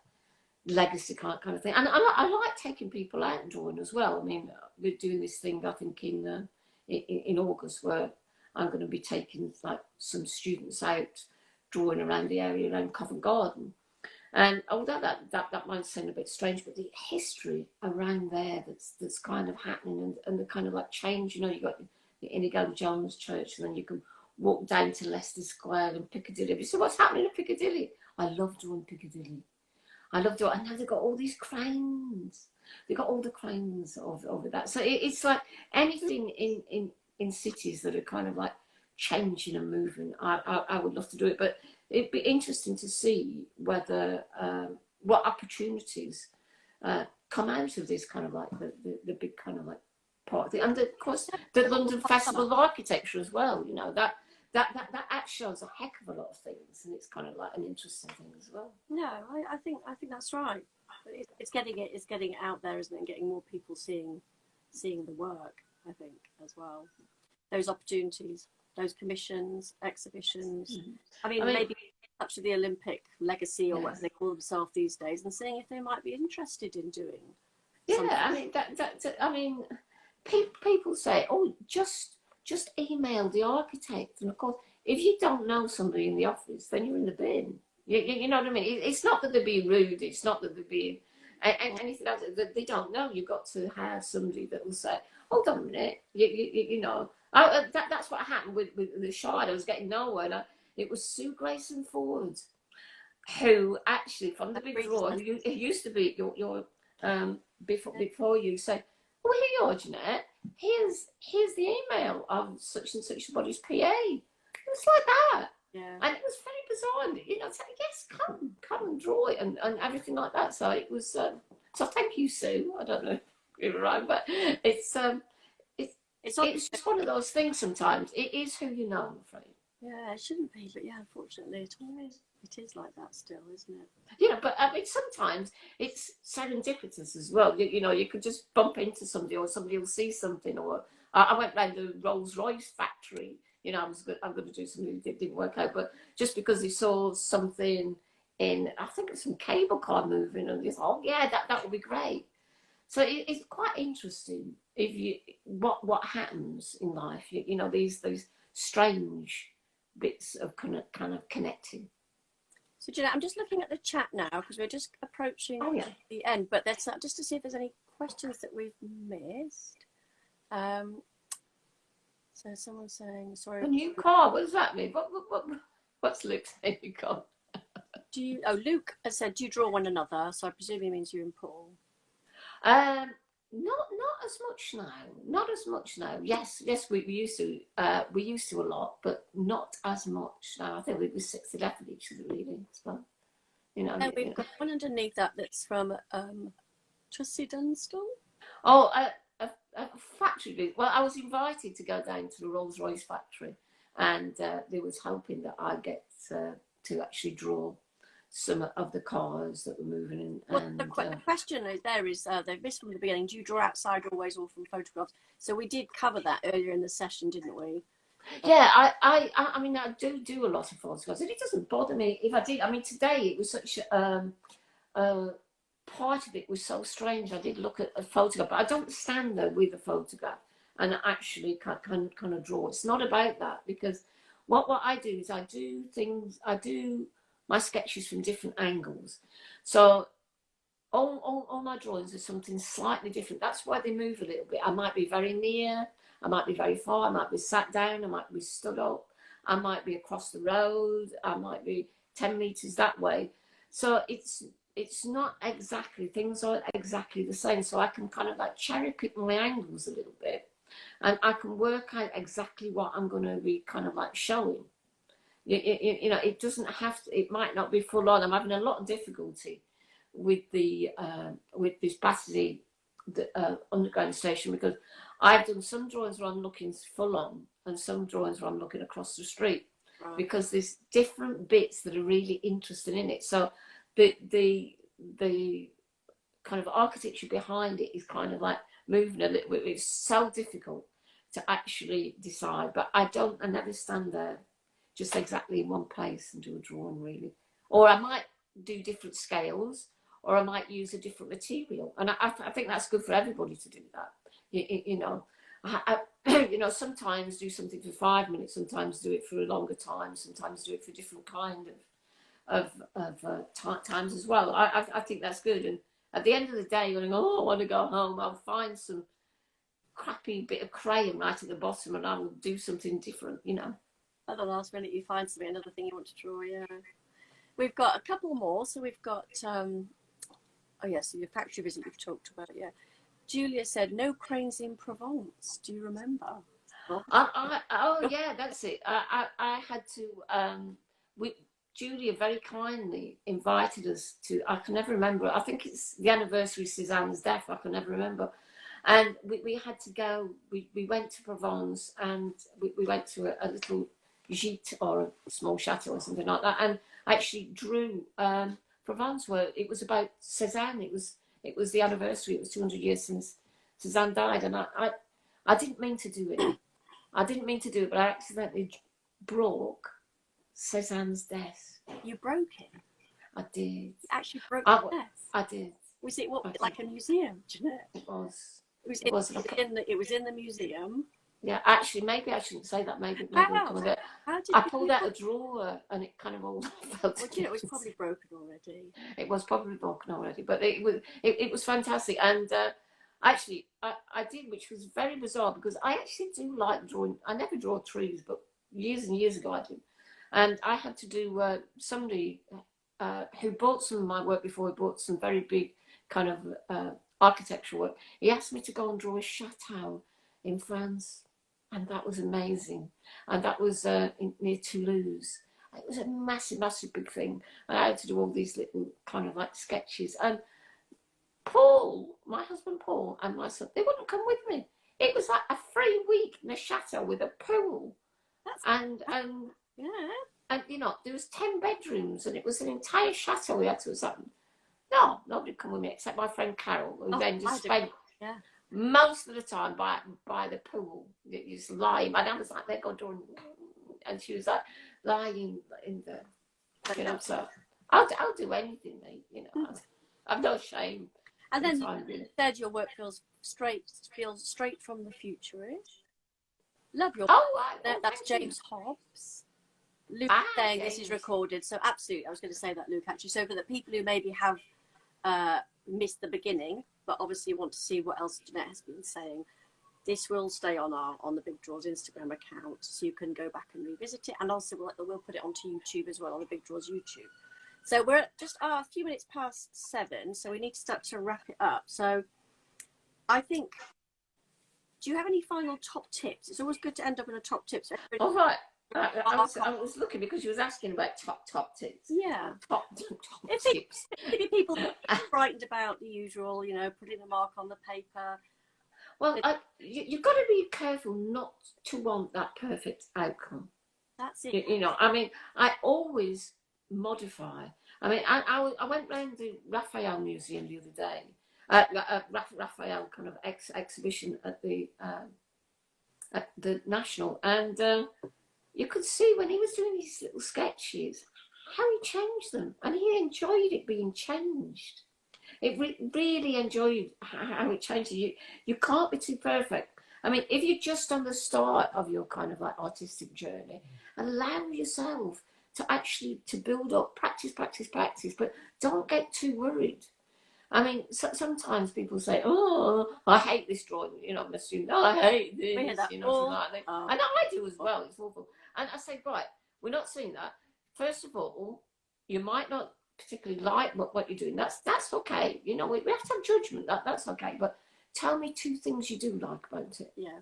legacy kind of thing. And I like taking people out and drawing as well. I mean, we're doing this thing, I think, in August, where I'm going to be taking like some students out drawing around the area around Covent Garden. And although that might sound a bit strange, but the history around there that's kind of happening, and the kind of like change, you know, you got the Inigo Jones Church, and then you can walk down to Leicester Square and Piccadilly. So what's happening in Piccadilly? I love drawing Piccadilly. I love doing, and now they've got all these cranes. They've got all the cranes of that. So it's like anything in cities that are kind of like changing and moving. I would love to do it, but it'd be interesting to see whether what opportunities come out of this kind of like the big kind of like part of it. And of course the London Festival of Architecture as well, you know, that actually shows a heck of a lot of things, and it's kind of like an interesting thing as well. No, I think that's right. It's getting it out there, isn't it? And getting more people seeing the work, I think, as well. Those opportunities, those commissions, exhibitions. Mm-hmm. I mean, maybe up to the Olympic legacy, or whatever they call themselves these days, and seeing if they might be interested in doing. Something. I mean I mean, people say, oh, just email the architect, and of course, if you don't know somebody in the office, then you're in the bin. You know what I mean? It's not that they're being rude. It's not that they're being anything else that they don't know. You've got to have somebody that will say, hold on a minute, you know. That's what happened with the Shard. I was getting nowhere. And it was Sue Grayson Ford, who actually, from the big drawer, who used to be your before you say, oh, here you are, Jeanette. Here's the email of such and such body's PA. It was like that. Yeah. And it was very bizarre, and, you know, saying, yes, come and draw it, and everything like that. So it was, so thank you, Sue. I don't know if you're right, but it's just one of those things sometimes. It is who you know, I'm afraid. Yeah, it shouldn't be, but yeah, unfortunately, it is like that still, isn't it? Yeah, but I mean, sometimes it's serendipitous as well. You know, you could just bump into somebody, or somebody will see something, or I went round the Rolls-Royce factory. You know, I'm going to do something that didn't work out, but just because they saw something in, I think it's some cable car moving, and they thought, oh yeah, that would be great. So it's quite interesting if you what happens in life. You know, these strange bits of kind of connecting. So, Jeanette, I'm just looking at the chat now because we're just approaching the end, but that's just to see if there's any questions that we've missed. So someone's saying, sorry. A new car, what does that mean? What's Luke saying you got? Luke has said, do you draw one another? So I presume he means you and Paul. Not as much now. Not as much now. Yes, we used to. We used to a lot, but not as much now. I think we were 6-11 each other really as well. You know. And we've got one underneath that's from Trusty Dunstall. Oh, a factory. Well, I was invited to go down to the Rolls-Royce factory, and they was hoping that I'd get to actually draw some of the cars that were moving in. Well, the question is they've missed from the beginning. Do you draw outside always, or from photographs? So we did cover that earlier in the session, didn't we? Yeah, I mean, I do a lot of photographs, and it doesn't bother me if I did. I mean, today it was such part of it was so strange. I did look at a photograph, but I don't stand there with a photograph and actually kind of draw. It's not about that, because what I do is I do my sketches from different angles. So all my drawings are something slightly different. That's why they move a little bit. I might be very near, I might be very far, I might be sat down, I might be stood up, I might be across the road, I might be 10 meters that way. So it's not exactly, things aren't exactly the same. So I can kind of like cherry pick my angles a little bit, and I can work out exactly what I'm going to be kind of like showing. You know, it doesn't have to, it might not be full on. I'm having a lot of difficulty with with this Battersea underground station, because I've done some drawings where I'm looking full on and some drawings where I'm looking across the street, because there's different bits that are really interesting in it. So the kind of architecture behind it is kind of like moving a little bit. It's so difficult to actually decide, but I never stand there just exactly in one place and do a drawing really. or I might do different scales, or I might use a different material. And I think that's good for everybody to do that. You know, you know, sometimes do something for 5 minutes, sometimes do it for a longer time, sometimes do it for different kind of times as well. I think that's good. And at the end of the day, you're going, oh, I want to go home. I'll find some crappy bit of crayon right at the bottom, and I will do something different. You know. At the last minute, you find something, another thing you want to draw. Yeah, we've got a couple more. So we've got oh yes, so your factory visit you've talked about. Yeah, Julia said no cranes in Provence. Do you remember? Oh yeah, that's it. I had to Julia very kindly invited us to, I can never remember, I think it's the anniversary of Cézanne's death, I can never remember. And we had to go, we went to Provence, and we went to a little gîte or a small chateau or something like that, and actually drew Provence, where it was about Cézanne. It was the anniversary, it was 200 years since Cézanne died, and I didn't mean to do it. But I accidentally broke Cézanne's desk. You broke it? I did. You actually broke the desk? I did. Was it like a museum, Jeanette? It was. It was in the museum. Yeah, actually, maybe I shouldn't say that. Maybe I pulled out a drawer and it kind of all fell together. Well, it was probably broken already. It was probably broken already, but it was fantastic. And actually, I did, which was very bizarre, because I actually do like drawing. I never draw trees, but years and years ago I did. And I had to do somebody who bought some of my work before, he bought some very big kind of architectural work. He asked me to go and draw a chateau in France, and that was amazing. And that was near Toulouse. It was a massive, massive big thing. And I had to do all these little kind of like sketches. And Paul, my husband Paul, and my son, they wouldn't come with me. It was like a free week in a chateau with a pool. And yeah. And you know, there was 10 bedrooms, and it was an entire chateau we had to something. No, nobody come with me except my friend Carol, who then just spent most of the time by the pool. It was lying. My dad was like, "They're going to," and she was like lying in the, you know. So I'll do anything, mate. You know, I've no shame. And then you said your work feels straight from the future-ish. Love your work. That's James Hobbs. Luke saying this is recorded, so absolutely, I was going to say that, Luke, actually, so for the people who maybe have missed the beginning, but obviously want to see what else Jeanette has been saying, this will stay on the Big Draws Instagram account, so you can go back and revisit it, and also we'll put it onto YouTube as well, on the Big Draws YouTube. So we're at just a few minutes past 7, so we need to start to wrap it up. So I think, do you have any final top tips? It's always good to end up in a top tips. All right. I was looking because you was asking about top tips. Yeah. Top tips. Maybe people are frightened about the usual, you know, putting a mark on the paper. Well, you've got to be careful not to want that perfect outcome. That's it. You know, I mean, I always modify. I mean, I went round the Raphael Museum the other day. Raphael kind of exhibition at the National, and you could see when he was doing these little sketches how he changed them, and he enjoyed it being changed. It really enjoyed how it changed. You can't be too perfect. I mean, if you're just on the start of your kind of like artistic journey, allow yourself to actually to build up, practice, but don't get too worried. I mean, sometimes people say, "Oh, I hate this drawing." You know, I'm assuming, "Oh, I hate this." You know, like that. And I do as well. It's awful. And I say, right, we're not seeing that. First of all, you might not particularly like what you're doing. That's okay. You know, we have to have judgment. That's okay. But tell me 2 things you do like about it. Yeah.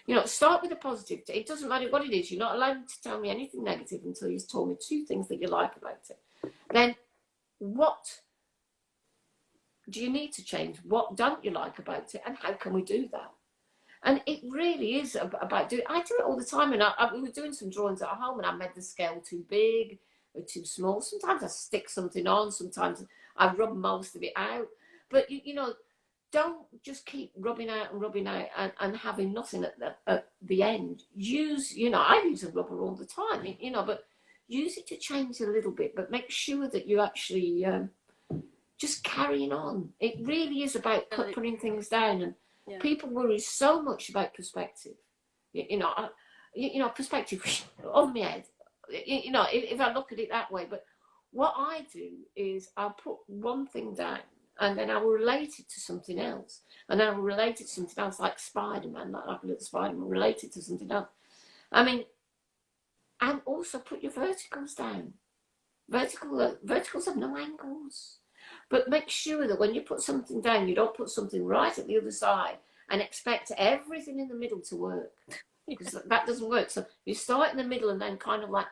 You know, start with a positive. It doesn't matter what it is. You're not allowed to tell me anything negative until you've told me 2 things that you like about it. Then, what do you need to change? What don't you like about it? And how can we do that? And it really is about doing. I do it all the time, and we were doing some drawings at home, and I made the scale too big or too small. Sometimes I stick something on. Sometimes I rub most of it out. But you know, don't just keep rubbing out and having nothing at the end. Use, you know, I use a rubber all the time, you know, but use it to change a little bit, but make sure that you actually just carrying on. It really is about putting things down, and people worry so much about perspective. You know, perspective on my head. You know, if I look at it that way. But what I do is I'll put one thing down, and then I will relate it to something else, and then I will relate it to something else, like Spider-Man, like a little Spider-Man, relate it to something else. I mean, and also put your verticals down. Verticals have no angles. But make sure that when you put something down, you don't put something right at the other side and expect everything in the middle to work. Because that doesn't work. So you start in the middle and then kind of like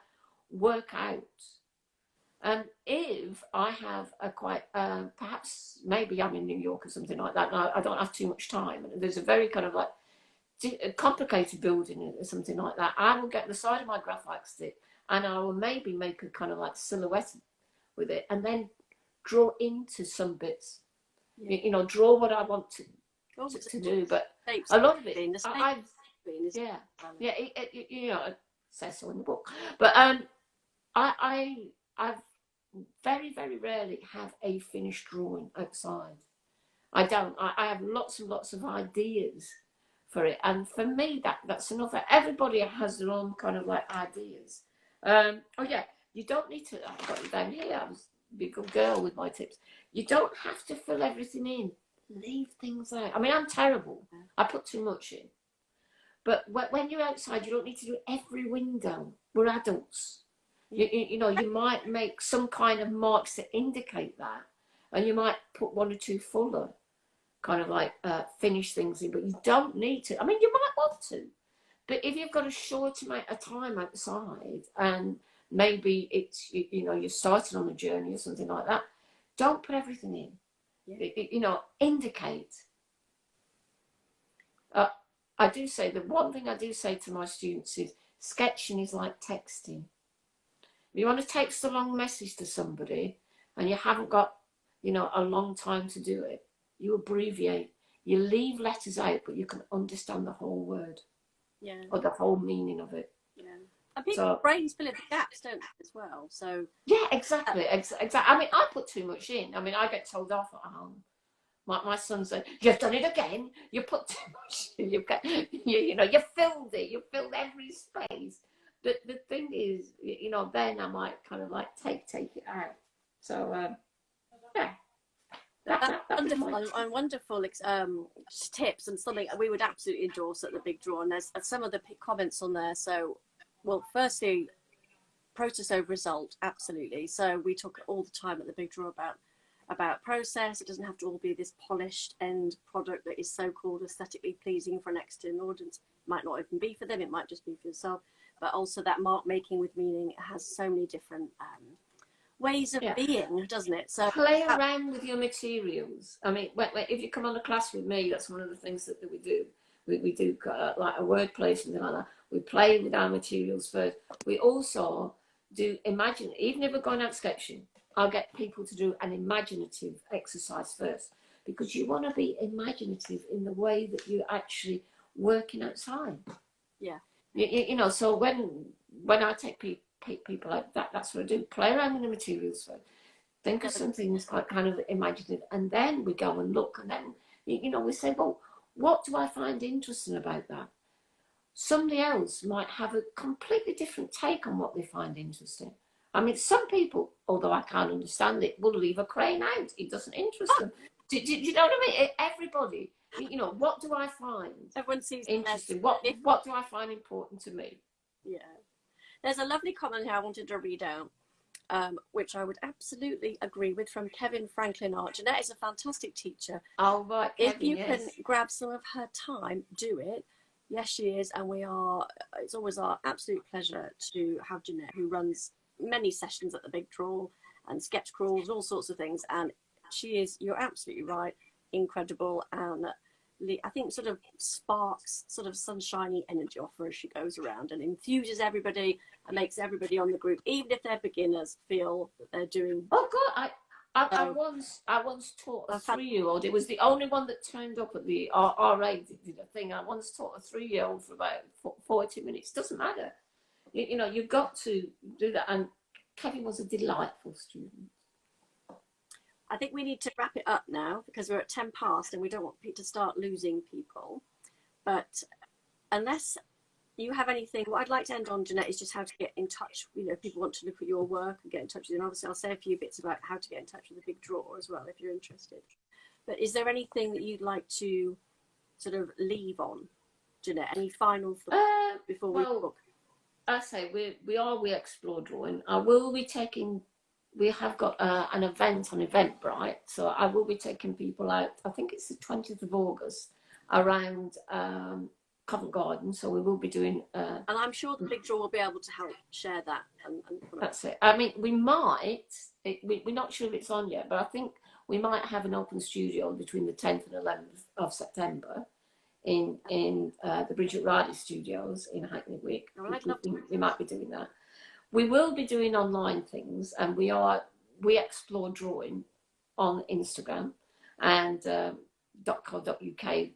work out. And if I have a quite, perhaps maybe I'm in New York or something like that, and I don't have too much time, and there's a very kind of like a complicated building or something like that, I will get the side of my graphite stick and I will maybe make a kind of like silhouette with it, and then draw into some bits. You know, draw what I want to do. But a lot of it, you know, it says so in the book. But I've very, very rarely have a finished drawing outside. I don't. I have lots and lots of ideas for it, and for me that's enough. Everybody has their own kind of like ideas. Oh yeah, you don't need to. I've got it down here. I was a big good girl with my tips. You don't have to fill everything in. Leave things out. I mean, I'm terrible. I put too much in. But when you're outside, you don't need to do every window. We're adults. You know, you might make some kind of marks to indicate that, and you might put one or two fuller kind of like finish things in, but you don't need to. I mean, you might want to, but if you've got a short amount of time outside, and maybe it's, you know, you're starting on a journey or something like that, don't put everything in. You know, indicate. I do say, the one thing I do say to my students is sketching is like texting. If you want to text a long message to somebody and you haven't got, you know, a long time to do it, you abbreviate. You leave letters out, but you can understand the whole word. Yeah. Or the whole meaning of it. Yeah. And people's brains fill in the gaps, don't they, as well? So yeah, exactly. I mean, I put too much in. I mean, I get told off at home. My son said, "You've done it again. You put too much in. You know, you filled it. You filled every space." But the thing is, you know, then I might kind of like take it out. So yeah. That's wonderful and wonderful tips, and something we would absolutely endorse at the Big Draw. And there's some of the comments on there. So, well, firstly, process over result, absolutely. So we talk all the time at the Big Draw about process. It doesn't have to all be this polished end product that is so-called aesthetically pleasing for an external audience. It might not even be for them. It might just be for yourself. But also that mark making with meaning has so many different ways of being, doesn't it? So play around with your materials. I mean, if you come on a class with me, that's one of the things that we do. We do like a word play, something like that. We play with our materials first. We also do imagine, even if we're going out sketching, I'll get people to do an imaginative exercise first, because you want to be imaginative in the way that you're actually working outside. Yeah. You know, so when I take people like that, that's what I do. Play around with the materials first. Think of some things quite kind of imaginative, and then we go and look, and then, you know, we say, well, what do I find interesting about that? Somebody else might have a completely different take on what they find interesting. I mean, some people, although I can't understand it, will leave a crane out. It doesn't interest them. Do you know what I mean? Everybody, you know, what do I find everyone sees interesting? What do I find important to me? Yeah. There's a lovely comment here I wanted to read out, which I would absolutely agree with, from Kevin Franklin Art. Jeanette is a fantastic teacher. Oh, right, Kevin, if you can grab some of her time, do it. Yes, she is. And it's always our absolute pleasure to have Jeanette, who runs many sessions at the Big Draw and sketch crawls, all sorts of things. And she is, you're absolutely right, incredible. And I think sort of sparks sort of sunshiny energy off her as she goes around and infuses everybody and makes everybody on the group, even if they're beginners, feel that they're doing. Oh God, I once taught a 3-year-old. It was the only one that turned up at the RA did a thing. I once taught a 3-year-old for about 40 minutes. Doesn't matter. You know, you've got to do that. And Kevin was a delightful student. I think we need to wrap it up now because we're at 10 past and we don't want to start losing people. But unless you have anything, what I'd like to end on, Jeanette, is just how to get in touch. You know, if people want to look at your work and get in touch with you. And obviously I'll say a few bits about how to get in touch with the Big Draw as well, if you're interested. But is there anything that you'd like to sort of leave on, Jeanette? Any final thoughts before we book? I say we explore drawing. I will be taking. We have got an event on Eventbrite, so I will be taking people out. I think it's the 20th of August around Covent Garden. So we will be doing. And I'm sure the Big Draw will be able to help share that. And that's it. I mean, we might. We're not sure if it's on yet, but I think we might have an open studio between the 10th and 11th of September in the Bridget Riley Studios in Hackney Wick. Oh, I'd love to. We might be doing that. We will be doing online things, and we explore drawing on Instagram and .co.uk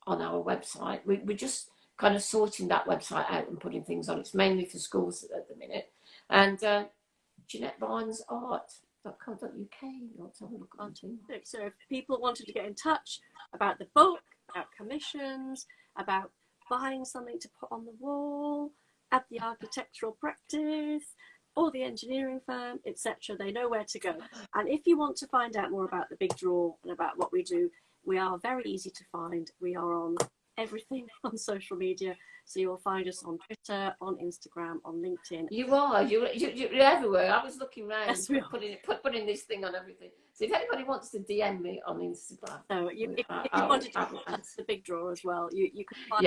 on our website. We're just kind of sorting that website out and putting things on. It's mainly for schools at the minute. And Jeanette Barnes art.co.uk. Let's have a look at it. So if people wanted to get in touch about the book, about commissions, about buying something to put on the wall, at the architectural practice or the engineering firm, etc., they know where to go. And if you want to find out more about the Big Draw and about what we do, we are very easy to find. We are on everything on social media, so you'll find us on Twitter, on Instagram, on LinkedIn. You're everywhere. I was looking around, yes, putting this thing on everything. So if anybody wants to DM me on Instagram, so if you wanted to that's the Big Draw as well, you can find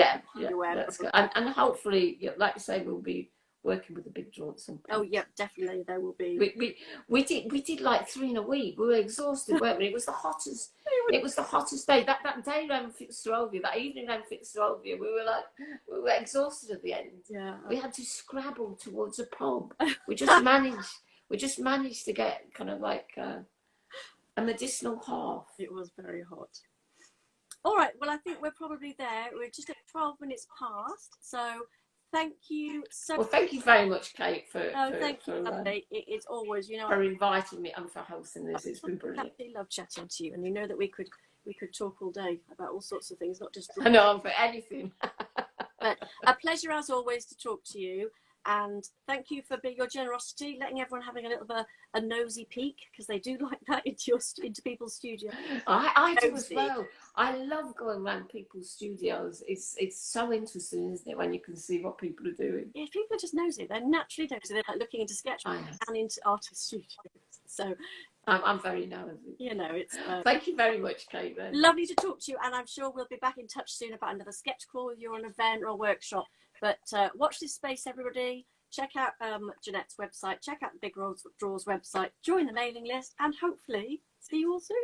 that's good. And hopefully, like you say, we'll be working with the Big Draw at some point. Oh yeah, definitely there will be. We did like 3 in a week. We were exhausted, weren't we? It was the hottest. It was the hottest day. That day around Fitzrovia, that evening around Fitzrovia, we were exhausted at the end. Yeah. We had to scrabble towards a pub. We just managed to get kind of like a medicinal half. It was very hot. All right. Well, I think we're probably there. We're just at 12 minutes past. So thank you so much. Well, thank you very much, Kate, thank you, lovely. It's always, for inviting me and for hosting this. It's been brilliant. I love chatting to you, and you know that we could talk all day about all sorts of things, not just. I know, for anything. But a pleasure as always to talk to you, and thank you for your generosity, letting everyone having a little bit of a nosy peek, because they do like that into people's studios. I do as well. I love going around people's studios. It's so interesting, isn't it, when you can see what people are doing? Yeah, people are just nosy. They're naturally nosy. They're like looking into sketch and into artist studios. So I'm very nosy. You know, it's. Thank you very much, Kate. Lovely to talk to you, and I'm sure we'll be back in touch soon about another sketch call with you on an event or a workshop. But watch this space, everybody. Check out Jeanette's website. Check out the Big Draw's website. Join the mailing list, and hopefully see you all soon.